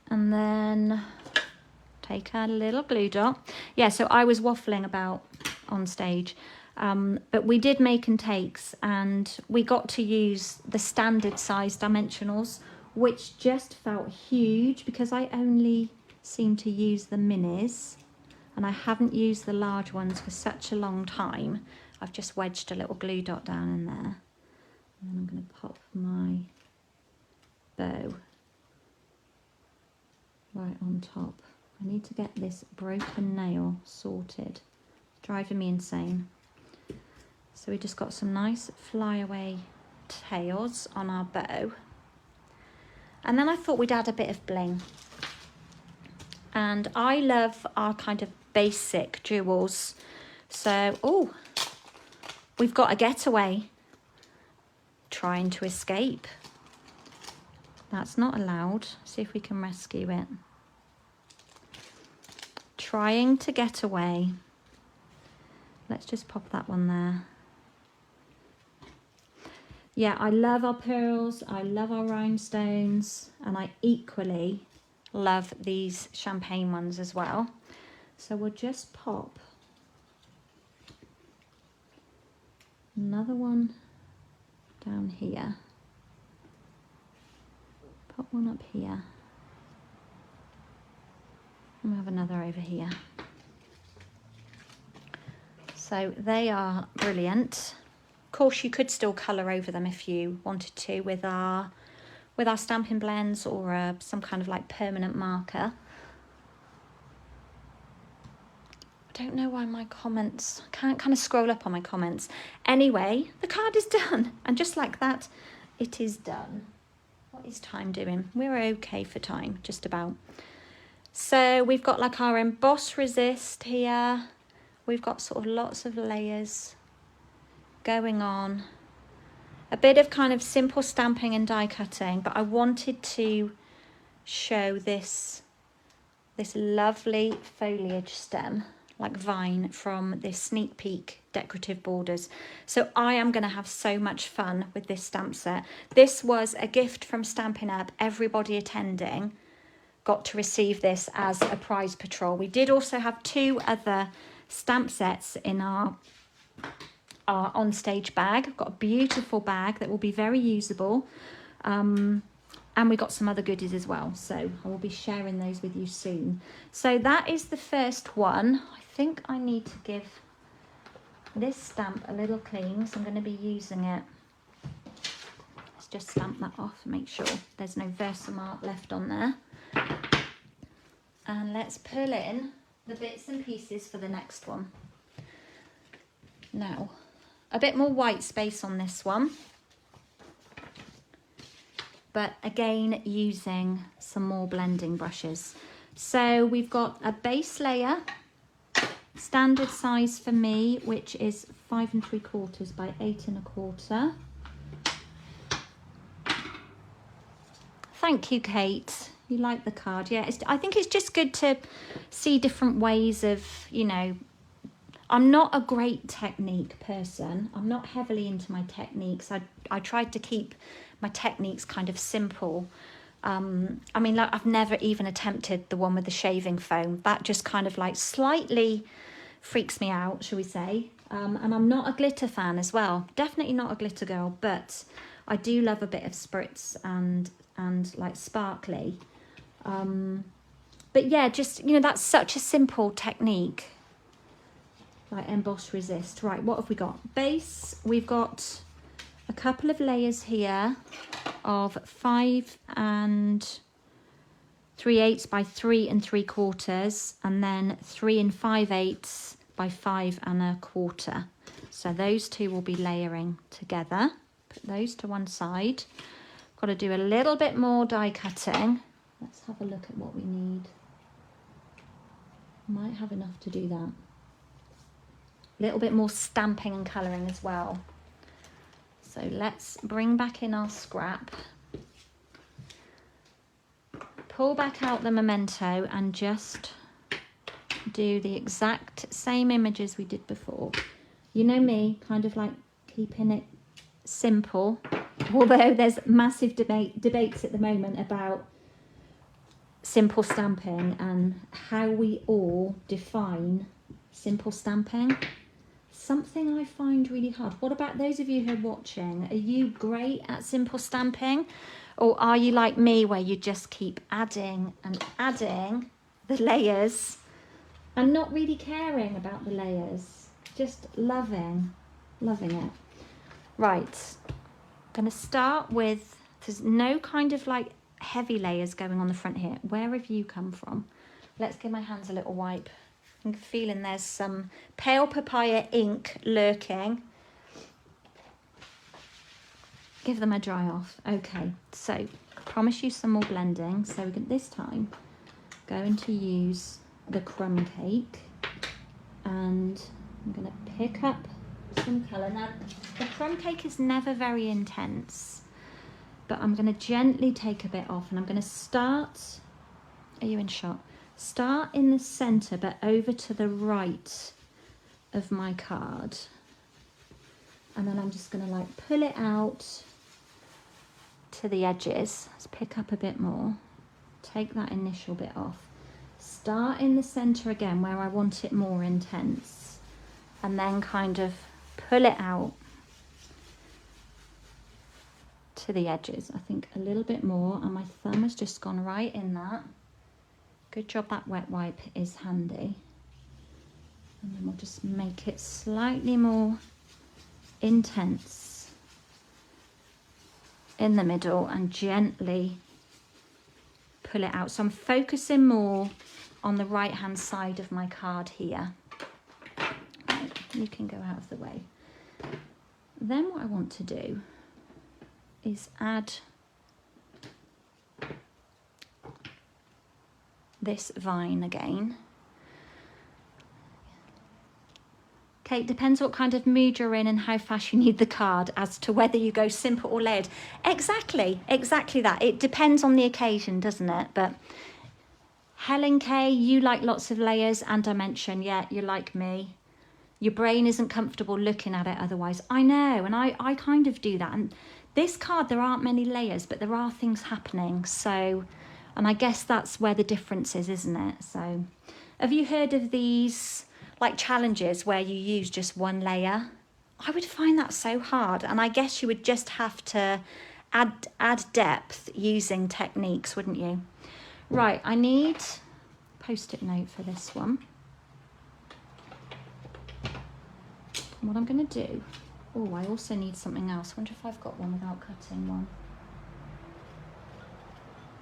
And then take a little glue dot. Yeah, so I was waffling about on stage, but we did make and takes, and we got to use the standard size dimensionals, which just felt huge because I only seem to use the minis, and I haven't used the large ones for such a long time. I've just wedged a little glue dot down in there, and then I'm going to pop my bow right on top. I need to get this broken nail sorted. It's driving me insane. So we just got some nice flyaway tails on our bow. And then I thought we'd add a bit of bling. And I love our kind of basic jewels. So, oh, we've got a getaway trying to escape. That's not allowed. See if we can rescue it. Trying to get away. Let's just pop that one there. Yeah, I love our pearls, I love our rhinestones, and I equally love these champagne ones as well. So we'll just pop another one down here. Pop one up here. And we'll have another over here. So they are brilliant. Of course, you could still colour over them if you wanted to with our stamping blends or some kind of like permanent marker. I don't know why my comments, I can't kind of scroll up on my comments. Anyway, the card is done, and just like that, it is done. What is time doing? We're okay for time, just about. So we've got like our emboss resist here. We've got sort of lots of layers going on. A bit of kind of simple stamping and die cutting, but I wanted to show this lovely foliage stem, like vine, from this sneak peek Decorative Borders. So I am going to have so much fun with this stamp set. This was a gift from Stampin' Up. Everybody attending got to receive this as a prize patrol. We did also have 2 other stamp sets in our on-stage bag. I've got a beautiful bag that will be very usable, and we got some other goodies as well, so I will be sharing those with you soon. So that is the first one. I think I need to give this stamp a little clean, so I'm going to be using it. Let's just stamp that off and make sure there's no Versamark left on there. And let's pull in the bits and pieces for the next one. Now, a bit more white space on this one, but again using some more blending brushes. So we've got a base layer, standard size for me, which is 5 3/4 by 8 1/4. Thank you, Kate. You like the card? Yeah, I think it's just good to see different ways of, you know, I'm not a great technique person. I'm not heavily into my techniques. I tried to keep my techniques kind of simple. I mean, like, I've never even attempted the one with the shaving foam. That just kind of like slightly freaks me out, shall we say. And I'm not a glitter fan as well. Definitely not a glitter girl, but I do love a bit of spritz and like sparkly. But yeah, just, you know, that's such a simple technique. Like emboss resist. Right, what have we got? Base, we've got a couple of layers here of 5 3/8 by 3 3/4, and then 3 5/8 by 5 1/4. So those two will be layering together. Put those to one side. Got to do a little bit more die cutting. Let's have a look at what we need. Might have enough to do that. A little bit more stamping and colouring as well. So let's bring back in our scrap. Pull back out the memento and just do the exact same images we did before. You know me, kind of like keeping it simple, although there's massive debates at the moment about simple stamping and how we all define simple stamping. Something I find really hard. What about those of you who are watching? Are you great at simple stamping? Or are you like me where you just keep adding and adding the layers and not really caring about the layers? Just loving it. Right, I'm going to start with, there's no kind of like heavy layers going on the front here. Where have you come from? Let's give my hands a little wipe. I'm feeling there's some pale papaya ink lurking. Give them a dry off. Okay, so I promise you some more blending. So we're going this time going to use the crumb cake, and I'm going to pick up some colour. Now, the crumb cake is never very intense, but I'm going to gently take a bit off, and I'm going to start, are you in shot? Start in the centre, but over to the right of my card. And then I'm just going to like pull it out to the edges. Let's pick up a bit more. Take that initial bit off. Start in the centre again where I want it more intense. And then kind of pull it out to the edges. I think a little bit more, and my thumb has just gone right in that. Good job that wet wipe is handy. And then we'll just make it slightly more intense in the middle and gently pull it out. So I'm focusing more on the right hand side of my card here. Right, you can go out of the way. Then what I want to do is add this vine again. Okay, it depends what kind of mood you're in and how fast you need the card as to whether you go simple or layered. Exactly that. It depends on the occasion, doesn't it? But Helen K, you like lots of layers and dimension. Yeah, you're like me. Your brain isn't comfortable looking at it otherwise. I know, and I kind of do that. And this card, there aren't many layers, but there are things happening. So, and I guess that's where the difference is, isn't it? So, have you heard of these like challenges where you use just one layer? I would find that so hard, and I guess you would just have to add depth using techniques, wouldn't you? Right, I need a post-it note for this one. What I'm going to do, oh, I also need something else. I wonder if I've got one without cutting one.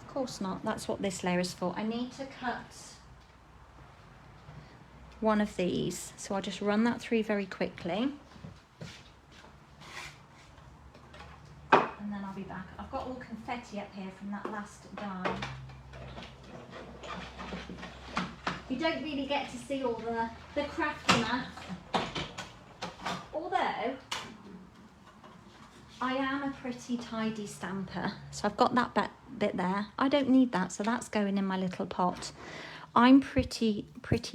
Of course not, that's what this layer is for. I need to cut one of these, so I'll just run that through very quickly. And then I'll be back. I've got all confetti up here from that last die. You don't really get to see all the craft in that. Although, I am a pretty tidy stamper, so I've got that bit there. I don't need that, so that's going in my little pot. I'm pretty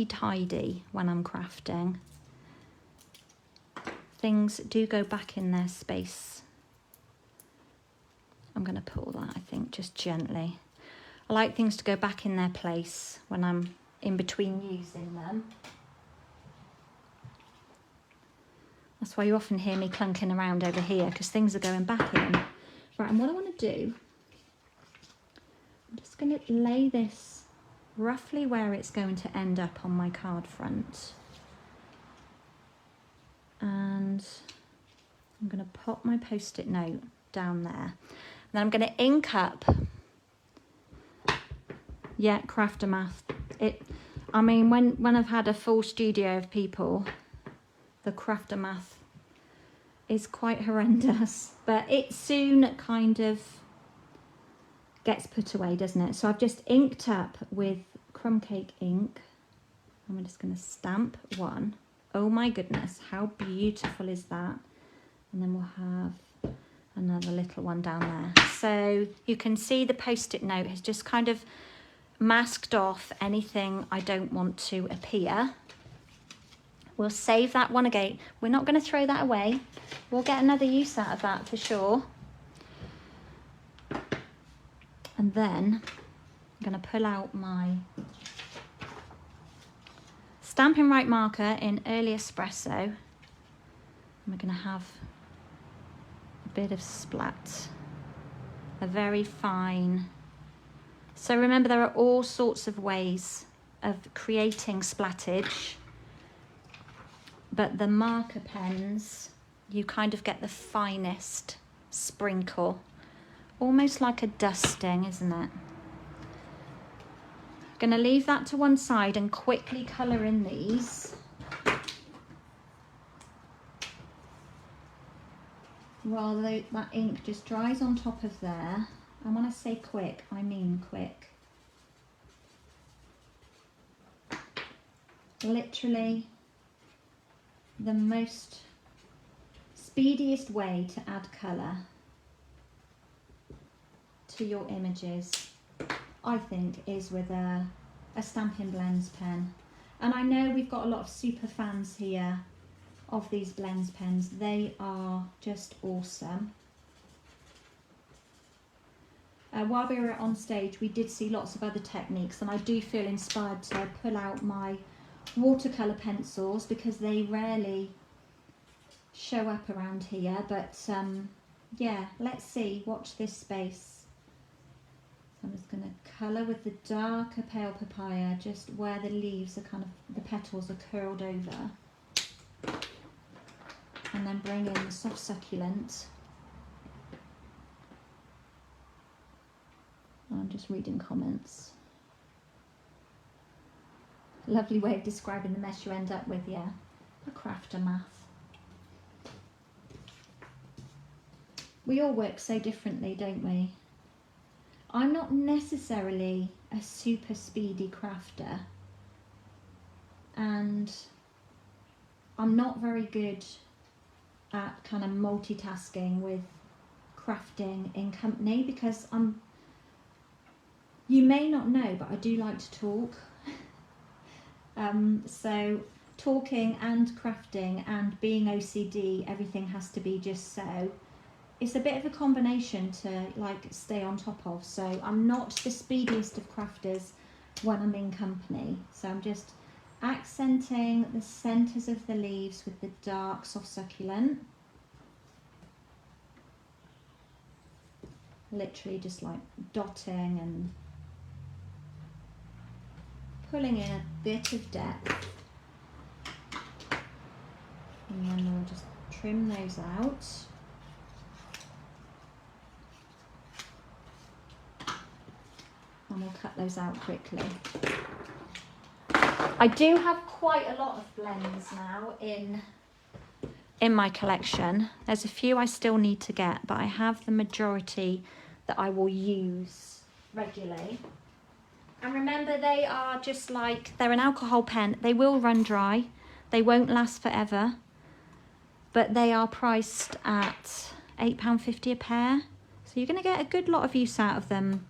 tidy when I'm crafting. Things do go back in their space. I'm going to pull that, I think, just gently. I like things to go back in their place when I'm in between using them. That's why you often hear me clunking around over here, because things are going back in. Right, and what I want to do, I'm just going to lay this roughly where it's going to end up on my card front. And I'm going to pop my post-it note down there. And then I'm going to ink up, yeah, Craft-A-Math. I mean, when I've had a full studio of people, the Craft-A-Math is quite horrendous, but it soon kind of gets put away, doesn't it? So I've just inked up with crumb cake ink. I'm just going to stamp one. Oh my goodness, how beautiful is that? And then we'll have another little one down there. So you can see the post-it note has just kind of masked off anything I don't want to appear. We'll save that one again. We're not going to throw that away. We'll get another use out of that for sure. And then I'm going to pull out my Stampin' Right marker in Early Espresso. And we're going to have a bit of splat. A very fine. So remember, there are all sorts of ways of creating splattage. But the marker pens, you kind of get the finest sprinkle. Almost like a dusting, isn't it? Going to leave that to one side and quickly colour in these. While that ink just dries on top of there. And when I say quick, I mean quick. Literally the most speediest way to add colour to your images, I think, is with a Stampin' Blends pen. And I know we've got a lot of super fans here of these Blends pens. They are just awesome. While we were on stage, we did see lots of other techniques, and I do feel inspired to pull out my watercolour pencils because they rarely show up around here. But yeah, let's see. Watch this space. So I'm just going to colour with the darker pale papaya just where the leaves are kind of, the petals are curled over. And then bring in the soft succulent. I'm just reading comments. Lovely way of describing the mess you end up with, yeah. A crafter math. We all work so differently, don't we? I'm not necessarily a super speedy crafter, and I'm not very good at kind of multitasking with crafting in company because you may not know, but I do like to talk. So talking and crafting and being OCD, everything has to be just so. It's a bit of a combination to like stay on top of. So I'm not the speediest of crafters when I'm in company. So I'm just accenting the centres of the leaves with the dark soft succulent. Literally just like dotting and pulling in a bit of depth. And then we'll just trim those out. And we'll cut those out quickly. I do have quite a lot of blends now in my collection. There's a few I still need to get, but I have the majority that I will use regularly. And remember, they are just like, they're an alcohol pen. They will run dry. They won't last forever. But they are priced at £8.50 a pair. So you're going to get a good lot of use out of them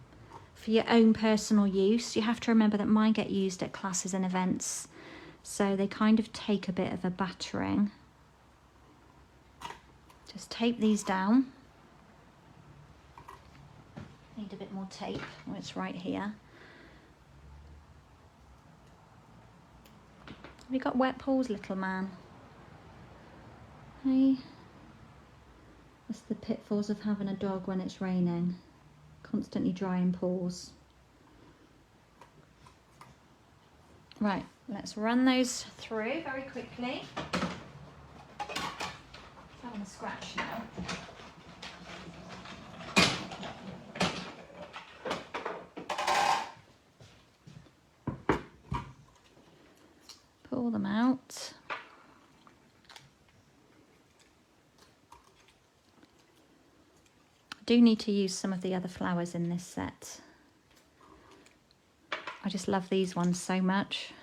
for your own personal use. You have to remember that mine get used at classes and events. So they kind of take a bit of a battering. Just tape these down. Need a bit more tape. Oh, it's right here. Have you got wet paws, little man? Hey? That's the pitfalls of having a dog when it's raining. Constantly drying paws. Right, let's run those through very quickly. Having a scratch now. Pull them out. I do need to use some of the other flowers in this set. I just love these ones so much.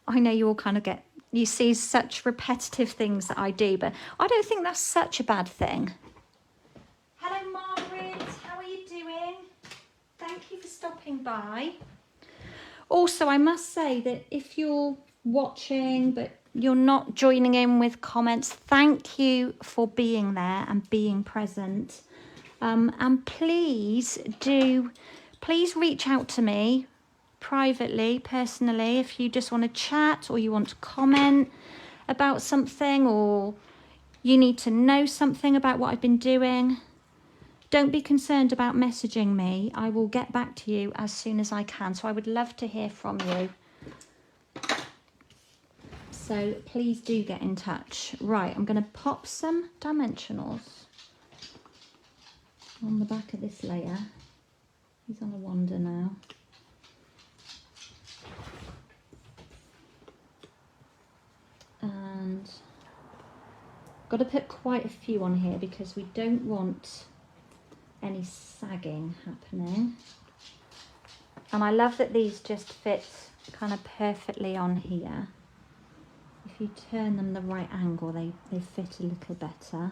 I know you all kind of you see such repetitive things that I do, but I don't think that's such a bad thing. Hello Margaret, how are you doing? Thank you for stopping by. Also, I must say that if you're watching but you're not joining in with comments, thank you for being there and being present. And please reach out to me privately, personally, if you just want to chat or you want to comment about something, or you need to know something about what I've been doing. Don't be concerned about messaging me. I will get back to you as soon as I can. So I would love to hear from you. So please do get in touch. Right, I'm going to pop some dimensionals on the back of this layer. He's on a wander now. And got to put quite a few on here because we don't want any sagging happening. And I love that these just fit kind of perfectly on here. If you turn them the right angle, they fit a little better.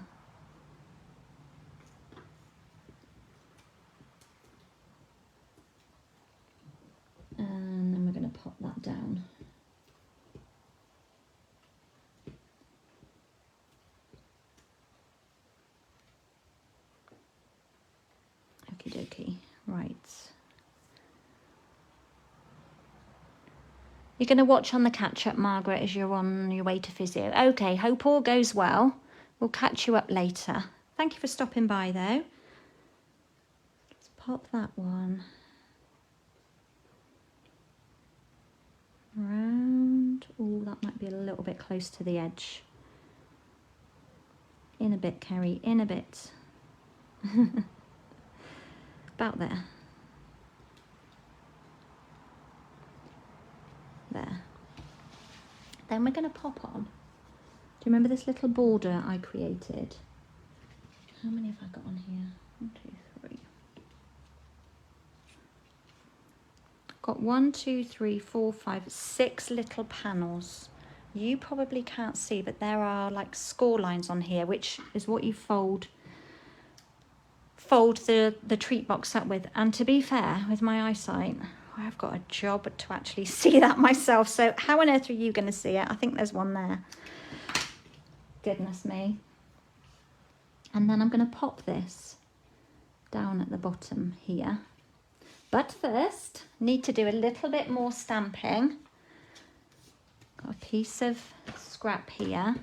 And then we're going to pop that down. Okie dokie, right. You're going to watch on the catch-up, Margaret, as you're on your way to physio. Okay, hope all goes well. We'll catch you up later. Thank you for stopping by, though. Let's pop that one round. Oh, that might be a little bit close to the edge. In a bit, Kerry, in a bit. About there. There. Then we're going to pop on. Do you remember this little border I created? How many have I got on here? 1, 2, 3. Got 1, 2, 3, 4, 5, 6 little panels. You probably can't see, but there are like score lines on here, which is what you fold the treat box up with. And to be fair, with my eyesight, I've got a job to actually see that myself. So how on earth are you going to see it? I think there's one there. Goodness me. And then I'm going to pop this down at the bottom here. But first, need to do a little bit more stamping. Got a piece of scrap here.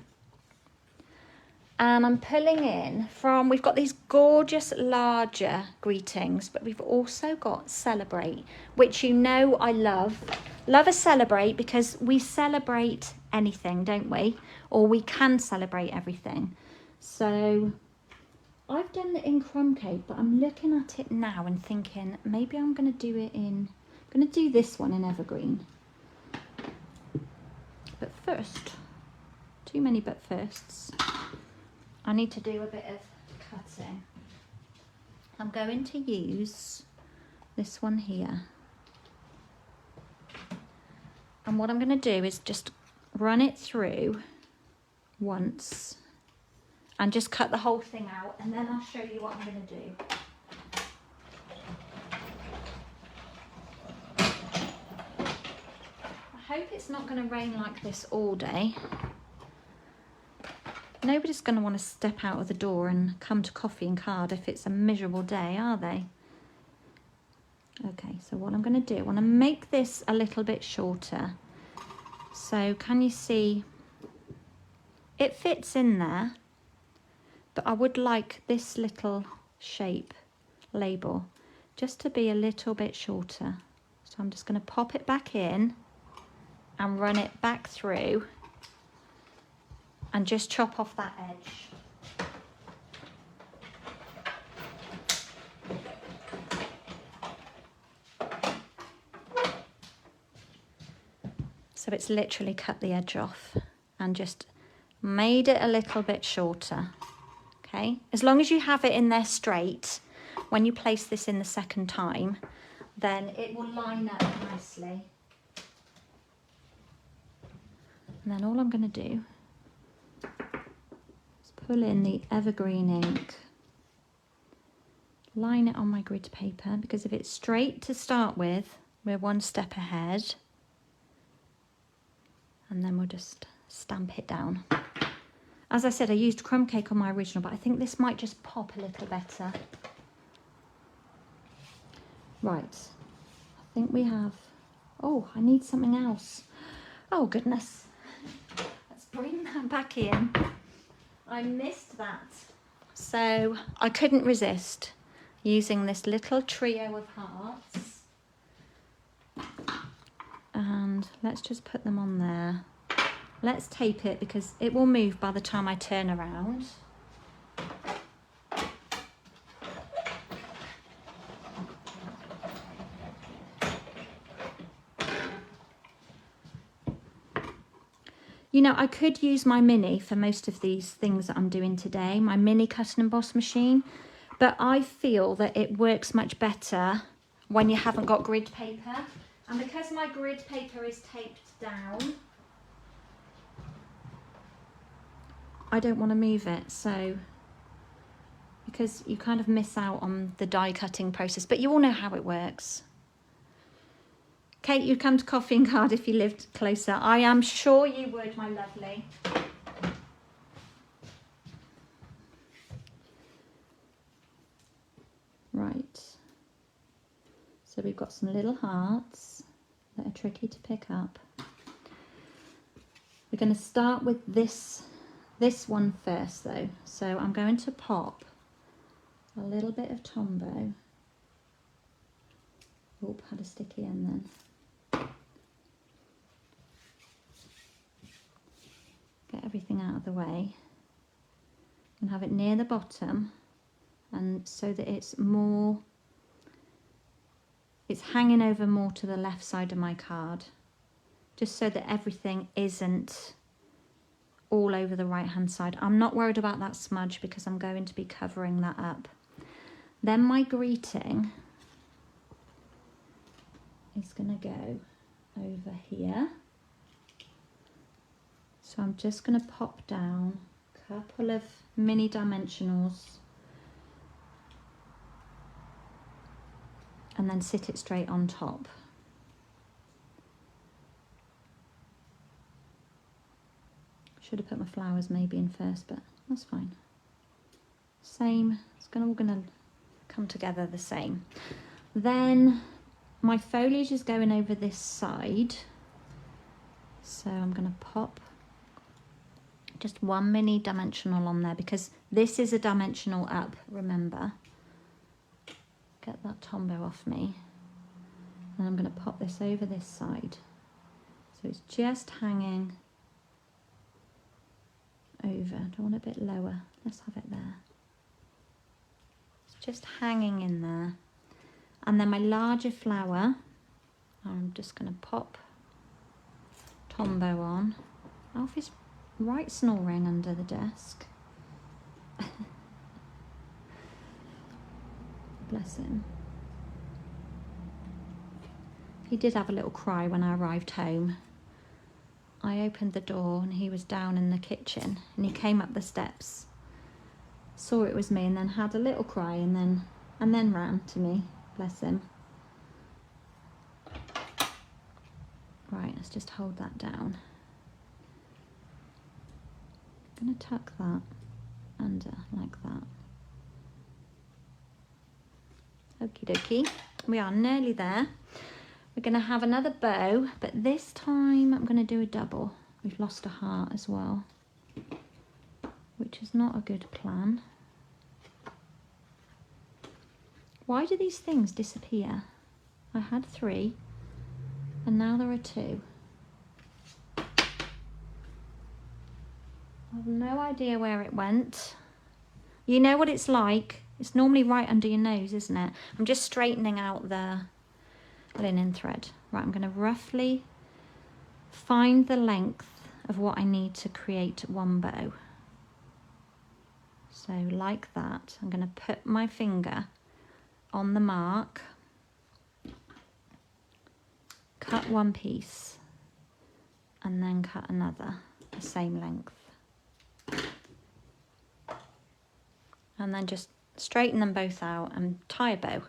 And I'm pulling in from, we've got these gorgeous larger greetings, but we've also got Celebrate, which you know I love. Love a Celebrate because we celebrate anything, don't we? Or we can celebrate everything. So I've done it in crumb cake, but I'm looking at it now and thinking maybe I'm going to do it in, I'm going to do this one in evergreen. But first, too many but firsts. I need to do a bit of cutting. I'm going to use this one here. And what I'm going to do is just run it through once and just cut the whole thing out, and then I'll show you what I'm going to do. I hope it's not going to rain like this all day. Nobody's going to want to step out of the door and come to coffee and card if it's a miserable day, are they? Okay, so what I'm going to do, I want to make this a little bit shorter. So can you see? It fits in there, but I would like this little shape label just to be a little bit shorter. So I'm just going to pop it back in and run it back through. And just chop off that edge. So it's literally cut the edge off and just made it a little bit shorter. Okay, as long as you have it in there straight, when you place this in the second time, then it will line up nicely. And then all I'm going to do, pull in the evergreen ink, line it on my grid paper, because if it's straight to start with, we're one step ahead. And then we'll just stamp it down. As I said, I used crumb cake on my original, but I think this might just pop a little better. Right, I think we have, oh, I need something else. Oh goodness, let's bring that back in. I missed that. So I couldn't resist using this little trio of hearts. And let's just put them on there. Let's tape it because it will move by the time I turn around. You know, I could use my mini for most of these things that I'm doing today, my mini cut and emboss machine, but I feel that it works much better when you haven't got grid paper. And because my grid paper is taped down, I don't want to move it, so because you kind of miss out on the die cutting process, but you all know how it works. Kate, you'd come to Coffee and Card if you lived closer. I am sure you would, my lovely. Right, so we've got some little hearts that are tricky to pick up. We're going to start with this one first though. So I'm going to pop a little bit of Tombow. Oop, had a sticky end then. Get everything out of the way and have it near the bottom, and so that it's hanging over more to the left side of my card, just so that everything isn't all over the right hand side. I'm not worried about that smudge because I'm going to be covering that up. Then my greeting is going to go over here. So I'm just going to pop down a couple of mini dimensionals and then sit it straight on top. Should have put my flowers maybe in first, but that's fine. Same, it's all gonna come together the same. Then my foliage is going over this side. So I'm gonna pop just one mini dimensional on there because this is a dimensional up, remember. Get that Tombow off me. And I'm gonna pop this over this side. So it's just hanging over. I want it a bit lower. Let's have it there. It's just hanging in there. And then my larger flower, I'm just going to pop Tombow on. Alfie's right snoring under the desk. Bless him. He did have a little cry when I arrived home. I opened the door and he was down in the kitchen and he came up the steps, saw it was me and then had a little cry and then ran to me, bless him. Right, let's just hold that down. I'm going to tuck that under like that. Okie dokie, we are nearly there. We're going to have another bow, but this time I'm going to do a double. We've lost a heart as well, which is not a good plan. Why do these things disappear? I had 3 and now there are 2. I have no idea where it went. You know what it's like? It's normally right under your nose, isn't it? I'm just straightening out the linen thread. Right, I'm going to roughly find the length of what I need to create one bow. So like that, I'm going to put my finger on the mark, cut one piece and then cut another the same length, and then just straighten them both out and tie a bow.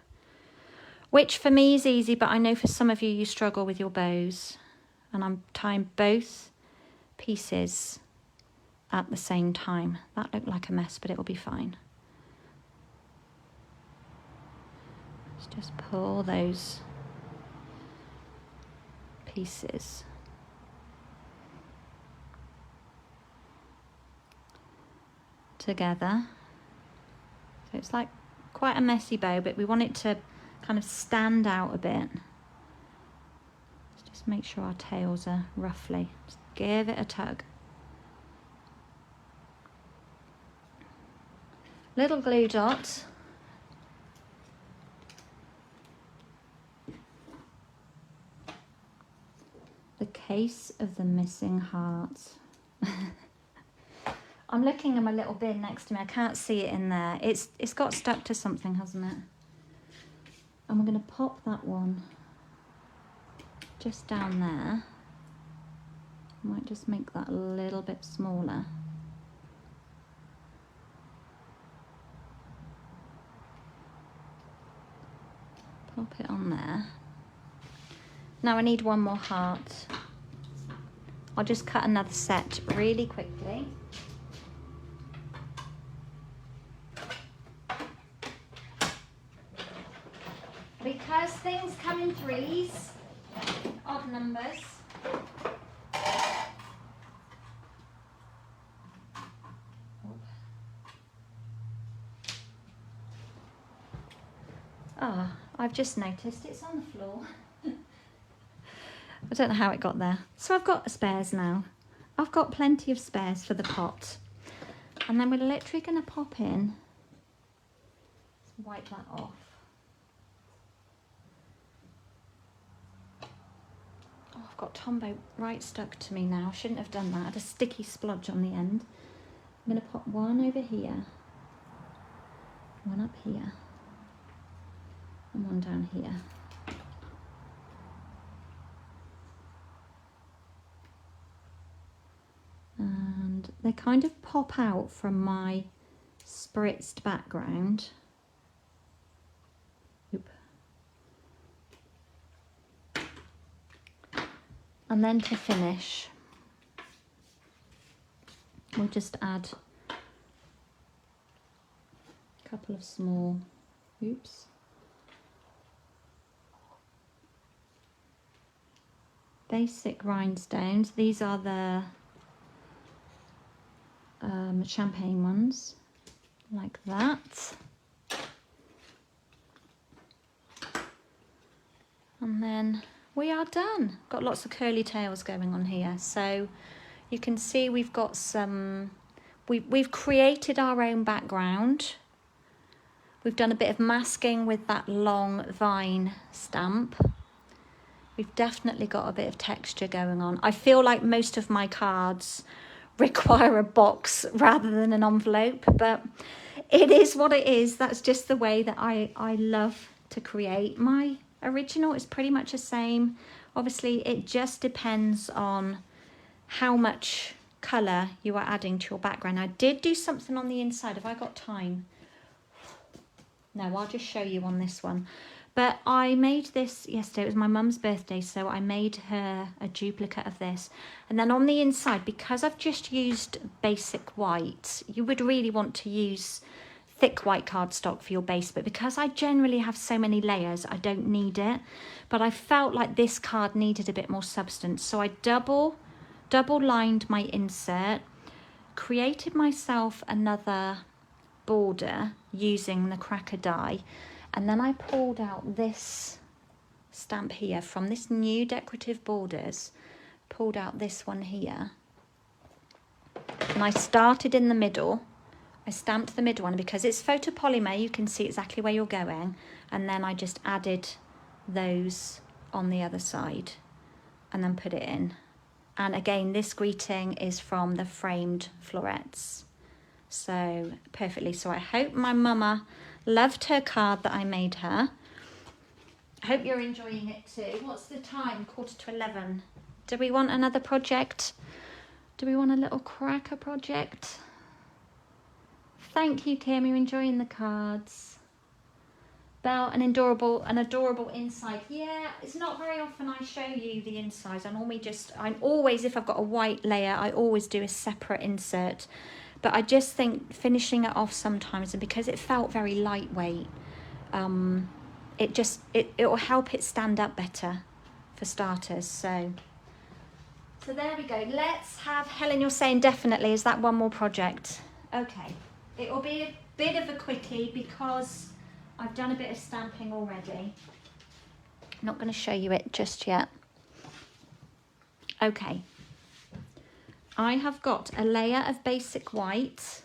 Which for me is easy, but I know for some of you, you struggle with your bows. And I'm tying both pieces at the same time. That looked like a mess, but it will be fine. Let's just pull those pieces. Together. So it's like quite a messy bow, but we want it to kind of stand out a bit. Let's just make sure our tails are roughly. Just give it a tug. Little glue dot. The case of the missing heart. I'm looking in my little bin next to me. I can't see it in there. It's got stuck to something, hasn't it? And we're going to pop that one just down there. Might just make that a little bit smaller. Pop it on there. Now I need one more heart. I'll just cut another set really quickly. Because things come in threes, odd numbers. Ah, I've just noticed it's on the floor. I don't know how it got there. So I've got spares now. I've got plenty of spares for the pot. And then we're literally going to pop in. Let's wipe that off. Oh, I've got Tombow right stuck to me now. Shouldn't have done that. I had a sticky splodge on the end. I'm going to pop one over here. One up here. And one down here. And they kind of pop out from my spritzed background. Oop. And then to finish, we'll just add a couple of small, oops, basic rhinestones. These are the champagne ones, like that. And then we are done. Got lots of curly tails going on here. So you can see we've got some, we've created our own background. We've done a bit of masking with that long vine stamp. We've definitely got a bit of texture going on. I feel like most of my cards require a box rather than an envelope, but it is what it is. That's just the way that I love to create. My original is pretty much the same. Obviously, it just depends on how much colour you are adding to your background. I did do something on the inside. Have I got time? No, I'll just show you on this one. But I made this yesterday. It was my mum's birthday, so I made her a duplicate of this. And then on the inside, because I've just used basic white, you would really want to use thick white cardstock for your base, but because I generally have so many layers, I don't need it. But I felt like this card needed a bit more substance, so I double lined my insert, created myself another border using the cracker die. And then I pulled out this stamp here from this new Decorative Borders, pulled out this one here. And I started in the middle. I stamped the middle one because it's photopolymer, you can see exactly where you're going. And then I just added those on the other side and then put it in. And again, this greeting is from the Framed Florets. So perfectly. So I hope my mama loved her card that I made her. I hope you're enjoying it too. What's the time? 11:15. Do we want another project? Do we want a little cracker project? Thank you, Kim. You're enjoying the cards. belt, an adorable inside. Yeah, it's not very often I show you the insides. I'm always, if I've got a white layer, I always do a separate insert. But I just think finishing it off sometimes, and because it felt very lightweight, it will help it stand up better for starters. So there we go. Let's have, Helen, you're saying definitely, is that one more project? Okay, it will be a bit of a quickie because I've done a bit of stamping already. I'm not going to show you it just yet. Okay. I have got a layer of basic white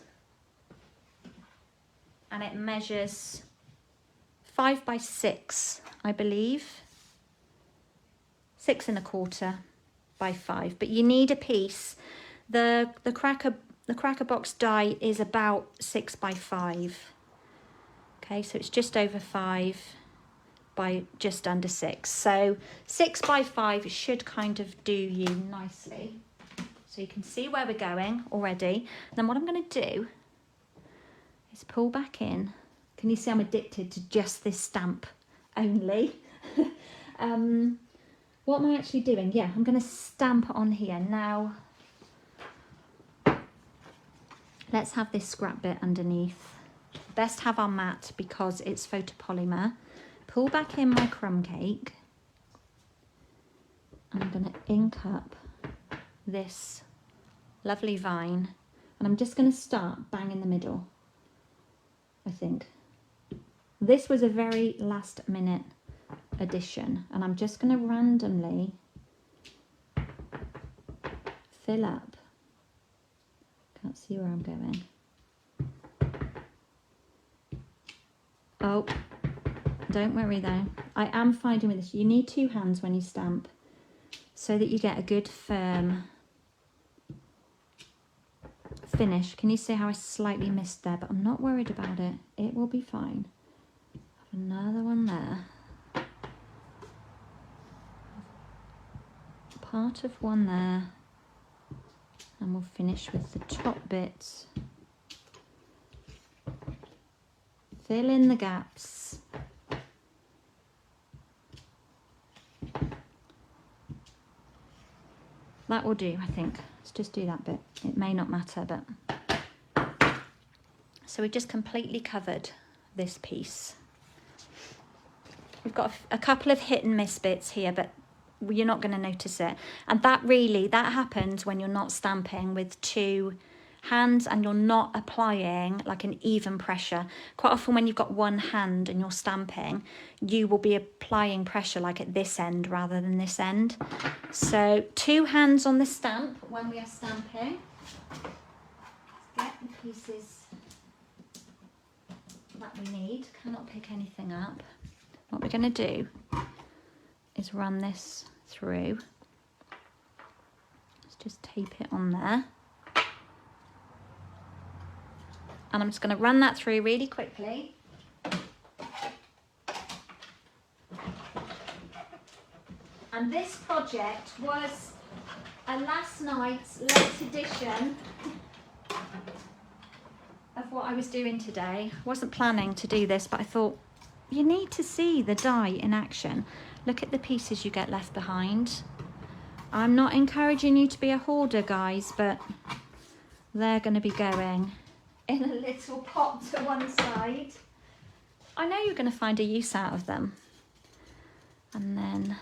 and it measures 5 by 6, I believe. 6 1/4 by 5, but you need a piece. The cracker box die is about 6 by 5. Okay, so it's just over 5 by just under 6. So 6 by 5 should kind of do you nicely. So you can see where we're going already. And then what I'm going to do is pull back in. Can you see I'm addicted to just this stamp only? What am I actually doing? Yeah, I'm going to stamp on here. Now, let's have this scrap bit underneath. Best have our mat because it's photopolymer. Pull back in my crumb cake. I'm going to ink up this lovely vine, and I'm just going to start bang in the middle, I think. This was a very last minute addition, and I'm just going to randomly fill up. Can't see where I'm going. Oh, don't worry though. I am finding with this, you need 2 hands when you stamp so that you get a good firm finish. Can you see how I slightly missed there? But I'm not worried about it. It will be fine. Have another one there. Part of one there. And we'll finish with the top bits. Fill in the gaps. That will do, I think. Let's just do that bit. It may not matter, but... So we've just completely covered this piece. We've got a couple of hit and miss bits here, but you're not going to notice it. And that happens when you're not stamping with 2 hands and you're not applying like an even pressure. Quite often when you've got one hand and you're stamping, you will be applying pressure like at this end rather than this end. So 2 hands on the stamp when we are stamping. Let's get the pieces that we need. Cannot pick anything up. What we're going to do is run this through. Let's just tape it on there. And I'm just going to run that through really quickly. And this project was a last night's late edition of what I was doing today. I wasn't planning to do this, but I thought you need to see the die in action. Look at the pieces you get left behind. I'm not encouraging you to be a hoarder, guys, but they're going to be going in a little pot to one side. I know you're going to find a use out of them. And then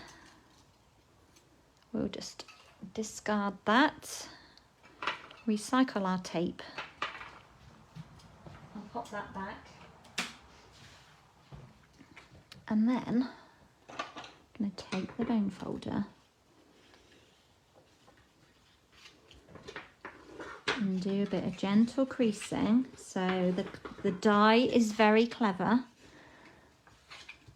we'll just discard that. Recycle our tape. I'll pop that back. And then I'm going to take the bone folder and do a bit of gentle creasing. So the die is very clever.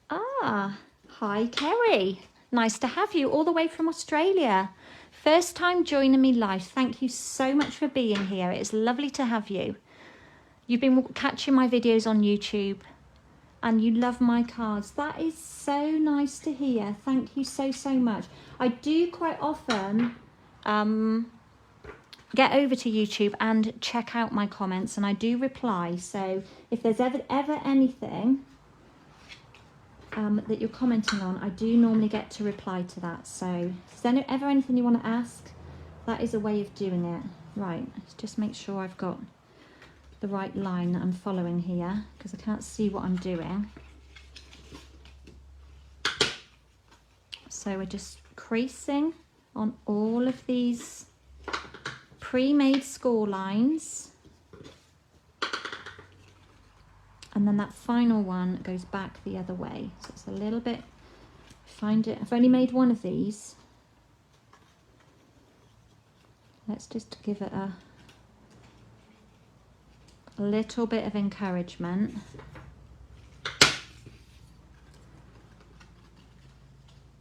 Ah, hi Kerry. Nice to have you all the way from Australia. First time joining me live. Thank you so much for being here. It's lovely to have you. You've been catching my videos on YouTube and you love my cards. That is so nice to hear. Thank you so, so much. I do quite often get over to YouTube and check out my comments, and I do reply. So if there's ever anything that you're commenting on, I do normally get to reply to that. So is there ever anything you want to ask? That is a way of doing it. Right, let's just make sure I've got the right line that I'm following here, because I can't see what I'm doing. So we're just creasing on all of these pre-made score lines. And then that final one goes back the other way. So it's a little bit, find it, I've only made one of these. Let's just give it a little bit of encouragement.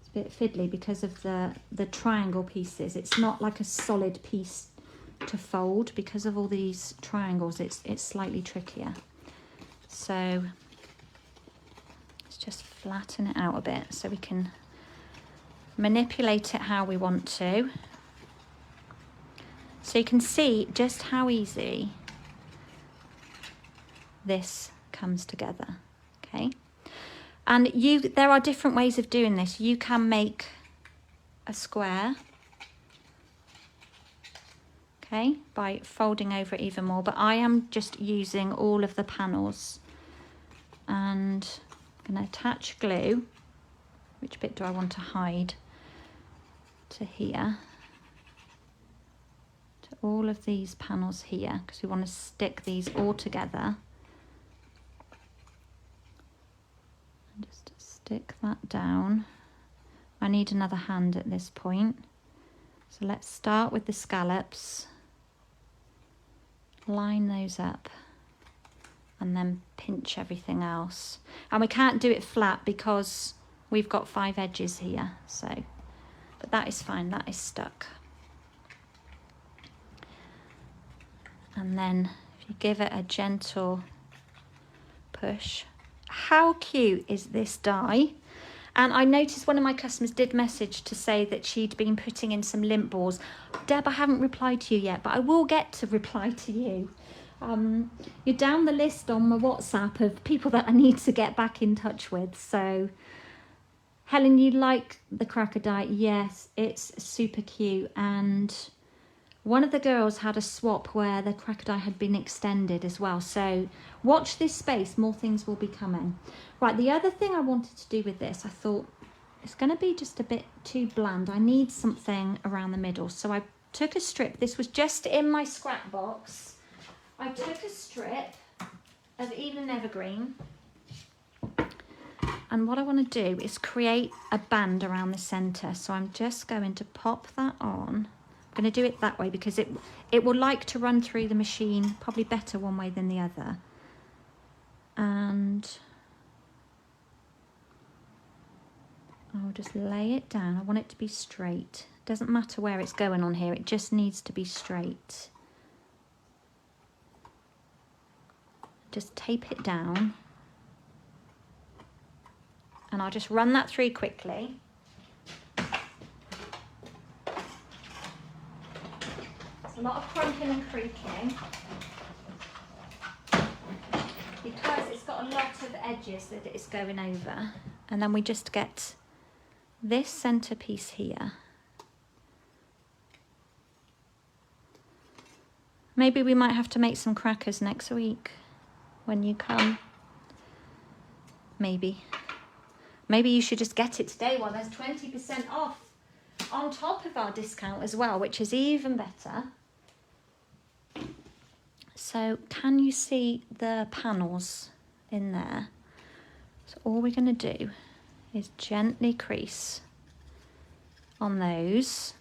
It's a bit fiddly because of the triangle pieces. It's not like a solid piece to fold because of all these triangles. It's slightly trickier. So let's just flatten it out a bit so we can manipulate it how we want to. So you can see just how easy this comes together, okay? And there are different ways of doing this. You can make a square, okay, by folding over it even more, but I am just using all of the panels. And I'm going to attach glue. Which bit do I want to hide? To here. To all of these panels here, because we want to stick these all together. And just stick that down. I need another hand at this point. So let's start with the scallops. Line those up. And then pinch everything else. And we can't do it flat because we've got 5 edges here, so, but that is fine, that is stuck. And then if you give it a gentle push. How cute is this die? And I noticed one of my customers did message to say that she'd been putting in some lint balls. Deb, I haven't replied to you yet, but I will get to reply to you. You're down the list on my WhatsApp of people that I need to get back in touch with. So Helen, you like the cracker die? Yes, it's super cute. And one of the girls had a swap where the cracker die had been extended as well. So watch this space, more things will be coming. Right, the other thing I wanted to do with this, I thought it's going to be just a bit too bland. I need something around the middle. So I took a strip. This was just in my scrap box. I took a strip of Evelyn Evergreen, and what I want to do is create a band around the centre. So I'm just going to pop that on. I'm going to do it that way because it will like to run through the machine, probably better one way than the other. And I'll just lay it down. I want it to be straight. Doesn't matter where it's going on here, it just needs to be straight. Just tape it down, and I'll just run that through quickly. It's a lot of crunking and creaking because it's got a lot of edges that it's going over, and then we just get this centerpiece here. Maybe we might have to make some crackers next week. When you come, maybe you should just get it today while there's 20% off on top of our discount as well, which is even better. So can you see the panels in there? So all we're going to do is gently crease on those.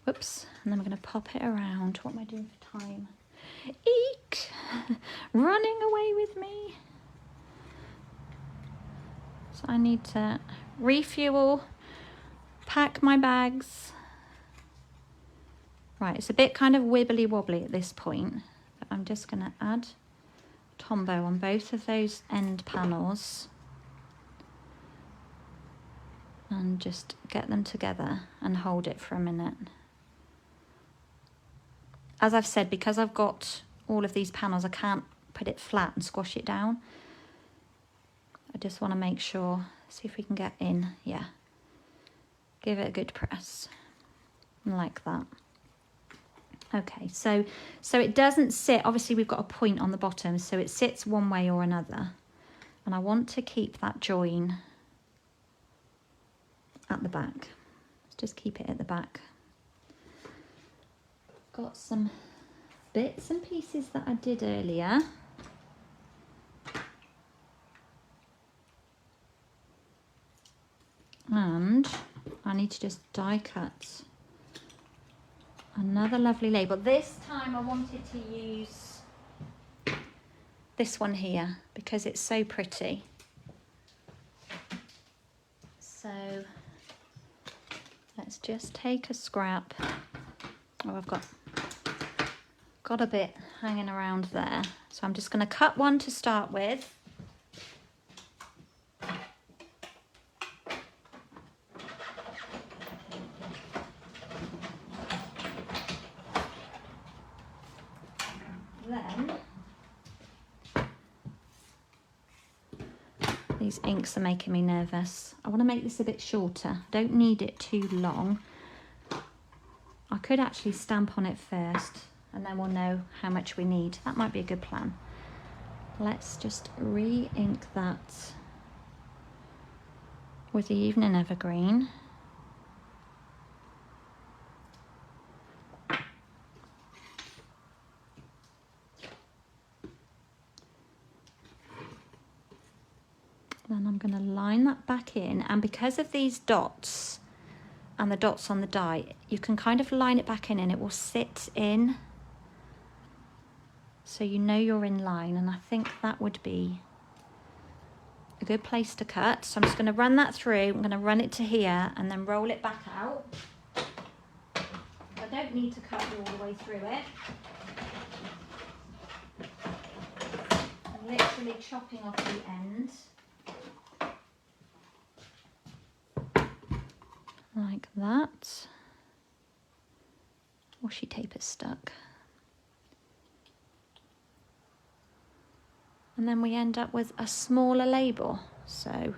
Whoops, and then we're going to pop it around. What am I doing for time? Eek! Running away with me. So I need to refuel, pack my bags. Right, it's a bit kind of wibbly wobbly at this point, but I'm just going to add Tombow on both of those end panels and just get them together and hold it for a minute. As I've said, because I've got all of these panels, I can't put it flat and squash it down. I just want to make sure, see if we can get in. Yeah, give it a good press, like that. Okay, so it doesn't sit, obviously we've got a point on the bottom, so it sits one way or another. And I want to keep that join at the back. Let's just keep it at the back. Got some bits and pieces that I did earlier. And I need to just die cut another lovely label. This time I wanted to use this one here because it's so pretty. So let's just take a scrap. Oh, I've got a bit hanging around there. So I'm just going to cut one to start with. Then these inks are making me nervous. I want to make this a bit shorter. Don't need it too long. I could actually stamp on it first and then we'll know how much we need. That might be a good plan. Let's just re-ink that with the Evening Evergreen. Then I'm going to line that back in, and because of these dots and the dots on the die, you can kind of line it back in and it will sit in, so you know you're in line, and I think that would be a good place to cut. So I'm just going to run that through. I'm going to run it to here and then roll it back out. I don't need to cut all the way through it. I'm literally chopping off the end. Like that. Washi tape is stuck. And then we end up with a smaller label. So,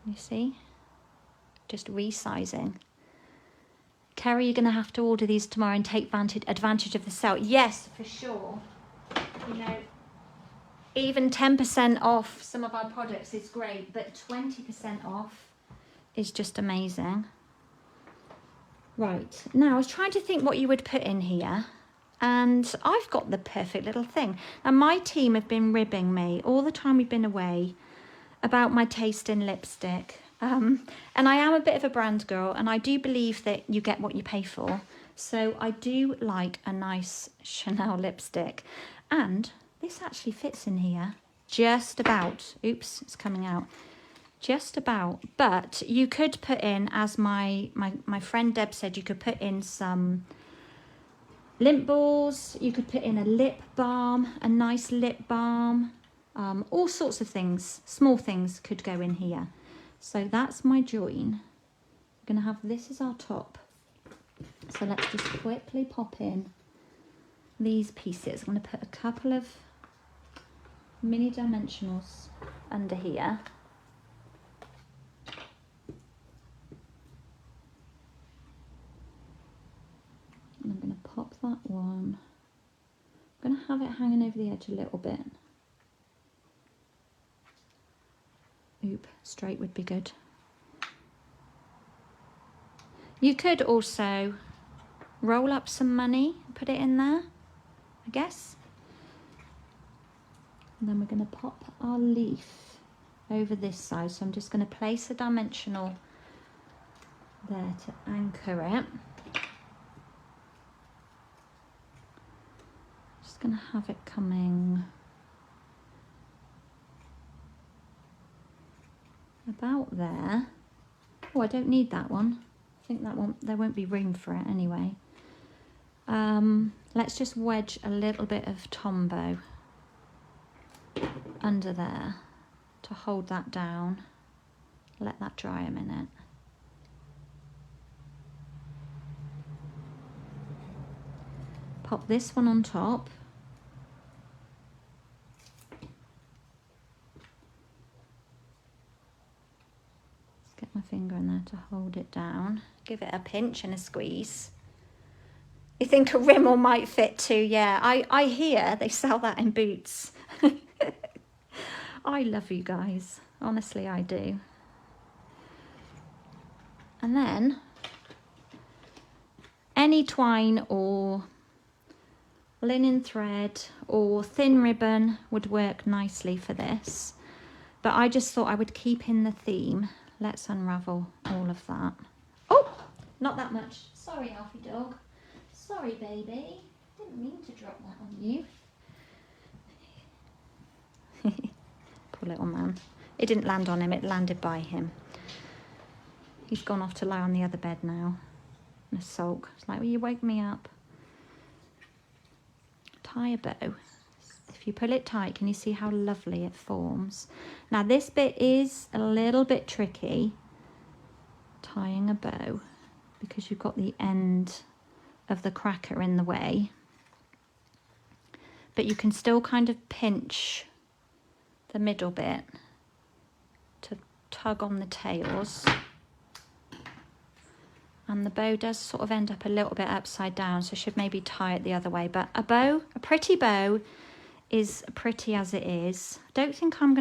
you see, just resizing. Kerry, you're going to have to order these tomorrow and take advantage of the sale. Yes, for sure. You know, even 10% off some of our products is great, but 20% off is just amazing. Right, now I was trying to think what you would put in here, and I've got the perfect little thing. And my team have been ribbing me all the time we've been away about my taste in lipstick. And I am a bit of a brand girl, and I do believe that you get what you pay for. So I do like a nice Chanel lipstick. And this actually fits in here just about. Oops, it's coming out. Just about. But you could put in, as my friend Deb said, you could put in some lint balls. You could put in a lip balm, a nice lip balm. All sorts of things, small things could go in here. So that's my join. We're going to have this as our top. So let's just quickly pop in these pieces. I'm going to put a couple of mini dimensionals under here. And I'm going to pop that one. I'm going to have it hanging over the edge a little bit. Oop, straight would be good. You could also roll up some money, put it in there, I guess. And then we're going to pop our leaf over this side. So I'm just going to place a dimensional there to anchor it. Just going to have it coming about there. Oh, I don't need that one. I think that one, there won't be room for it anyway. Let's just wedge a little bit of Tombow under there to hold that down. Let that dry a minute. Pop this one on top. Get my finger in there to hold it down. Give it a pinch and a squeeze. You think a rimmel might fit too? Yeah, I hear they sell that in Boots. I love you guys. Honestly, I do. And then any twine or linen thread or thin ribbon would work nicely for this. But I just thought I would keep in the theme. Let's unravel all of that. Oh, not that much. Sorry, Alfie dog. Sorry, baby. Didn't mean to drop that on you. Poor little man. It didn't land on him, it landed by him. He's gone off to lie on the other bed now. In a sulk. It's like, will you wake me up? Tie a bow. If you pull it tight, can you see how lovely it forms? Now this bit is a little bit tricky, tying a bow, because you've got the end of the cracker in the way. But you can still kind of pinch the middle bit to tug on the tails. And the bow does sort of end up a little bit upside down, so I should maybe tie it the other way. But a bow, a pretty bow, is pretty as it is. I don't think I'm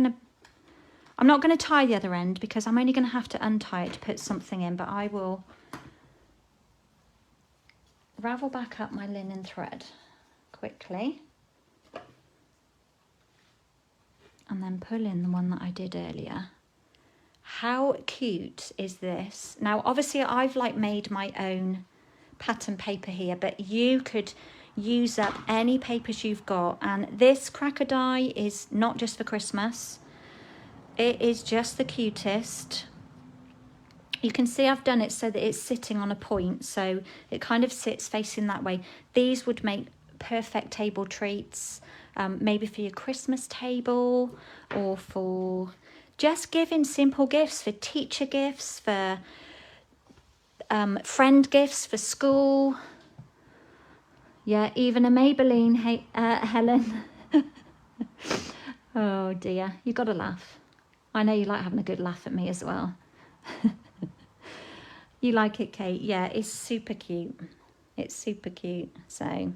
not gonna tie the other end because I'm only gonna have to untie it to put something in, but I will ravel back up my linen thread quickly and then pull in the one that I did earlier. How cute is this? Now, obviously I've like made my own pattern paper here, but you could use up any papers you've got. And this cracker die is not just for Christmas. It is just the cutest. You can see I've done it so that it's sitting on a point, so it kind of sits facing that way. These would make perfect table treats, maybe for your Christmas table or for just giving simple gifts, for teacher gifts, for friend gifts, for school. Yeah, even a Maybelline, hey, Helen. Oh dear, you got to laugh. I know you like having a good laugh at me as well. You like it, Kate? Yeah, it's super cute. It's super cute, so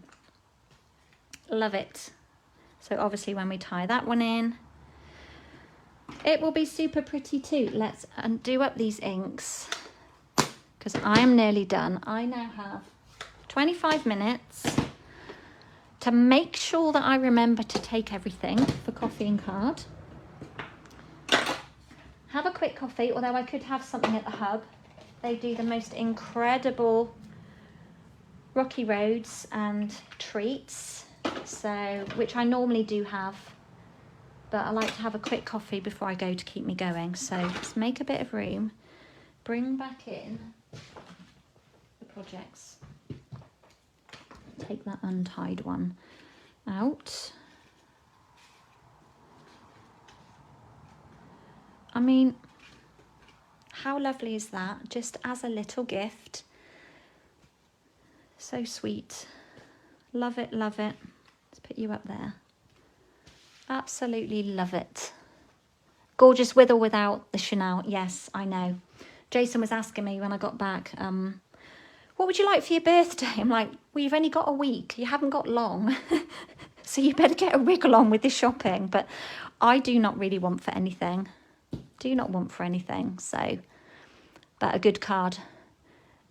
love it. So obviously when we tie that one in, it will be super pretty too. Let's undo up these inks because I am nearly done. I now have 25 minutes to make sure that I remember to take everything for coffee and card. Have a quick coffee, although I could have something at the hub. They do the most incredible rocky roads and treats, so which I normally do have. But I like to have a quick coffee before I go to keep me going. So let's make a bit of room. Bring back in the projects. Take that untied one out. I mean, how lovely is that? Just as a little gift. So sweet. Love it, love it. Let's put you up there. Absolutely love it. Gorgeous with or without the Chanel. Yes, I know. Jason was asking me when I got back, what would you like for your birthday? I'm like, well, you've only got a week. You haven't got long. So you better get a wriggle on with this shopping. But I do not really want for anything. Do not want for anything. So, but a good card.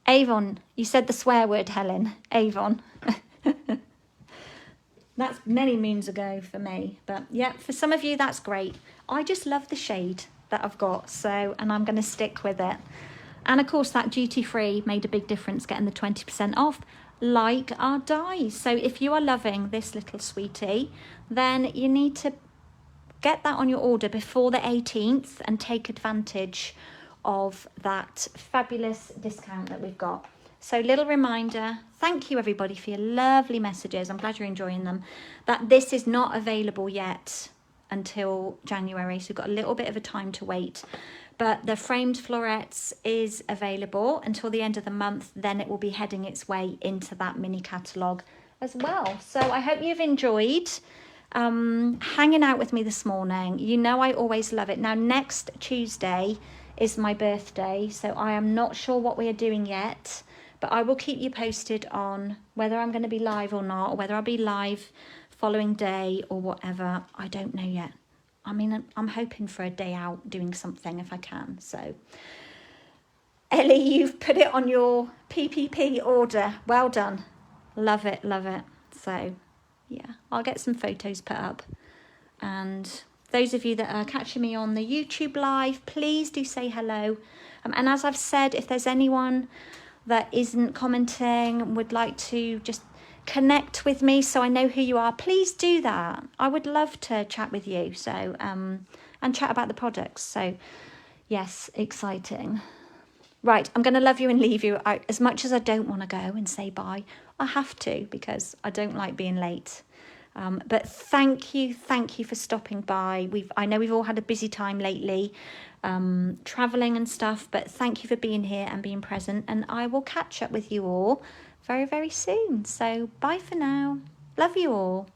Avon. You said the swear word, Helen. Avon. That's many moons ago for me, but yeah, for some of you that's great. I just love the shade that I've got, so, and I'm going to stick with it. And of course that duty free made a big difference getting the 20% off, like our dies. So if you are loving this little sweetie, then you need to get that on your order before the 18th and take advantage of that fabulous discount that we've got. So little reminder, thank you everybody for your lovely messages. I'm glad you're enjoying them. That this is not available yet until January, so we've got a little bit of a time to wait. But the Framed Florets is available until the end of the month. Then it will be heading its way into that mini catalogue as well. So I hope you've enjoyed hanging out with me this morning. You know I always love it. Now next Tuesday is my birthday, so I am not sure what we are doing yet, but I will keep you posted on whether I'm going to be live or not, or whether I'll be live following day or whatever. I don't know yet. I mean, I'm hoping for a day out doing something if I can. So Ellie, you've put it on your PPP order. Well done. Love it, love it. So yeah, I'll get some photos put up. And those of you that are catching me on the YouTube live, please do say hello. And as I've said, if there's anyone that isn't commenting, would like to just connect with me so I know who you are, please do that. I would love to chat with you. So and chat about the products. So yes, exciting. Right, I'm going to love you and leave you. As much as I don't want to go and say bye, I have to because I don't like being late. But thank you for stopping by. I know we've all had a busy time lately, traveling and stuff, but thank you for being here and being present, and I will catch up with you all very, very soon. So bye for now. Love you all.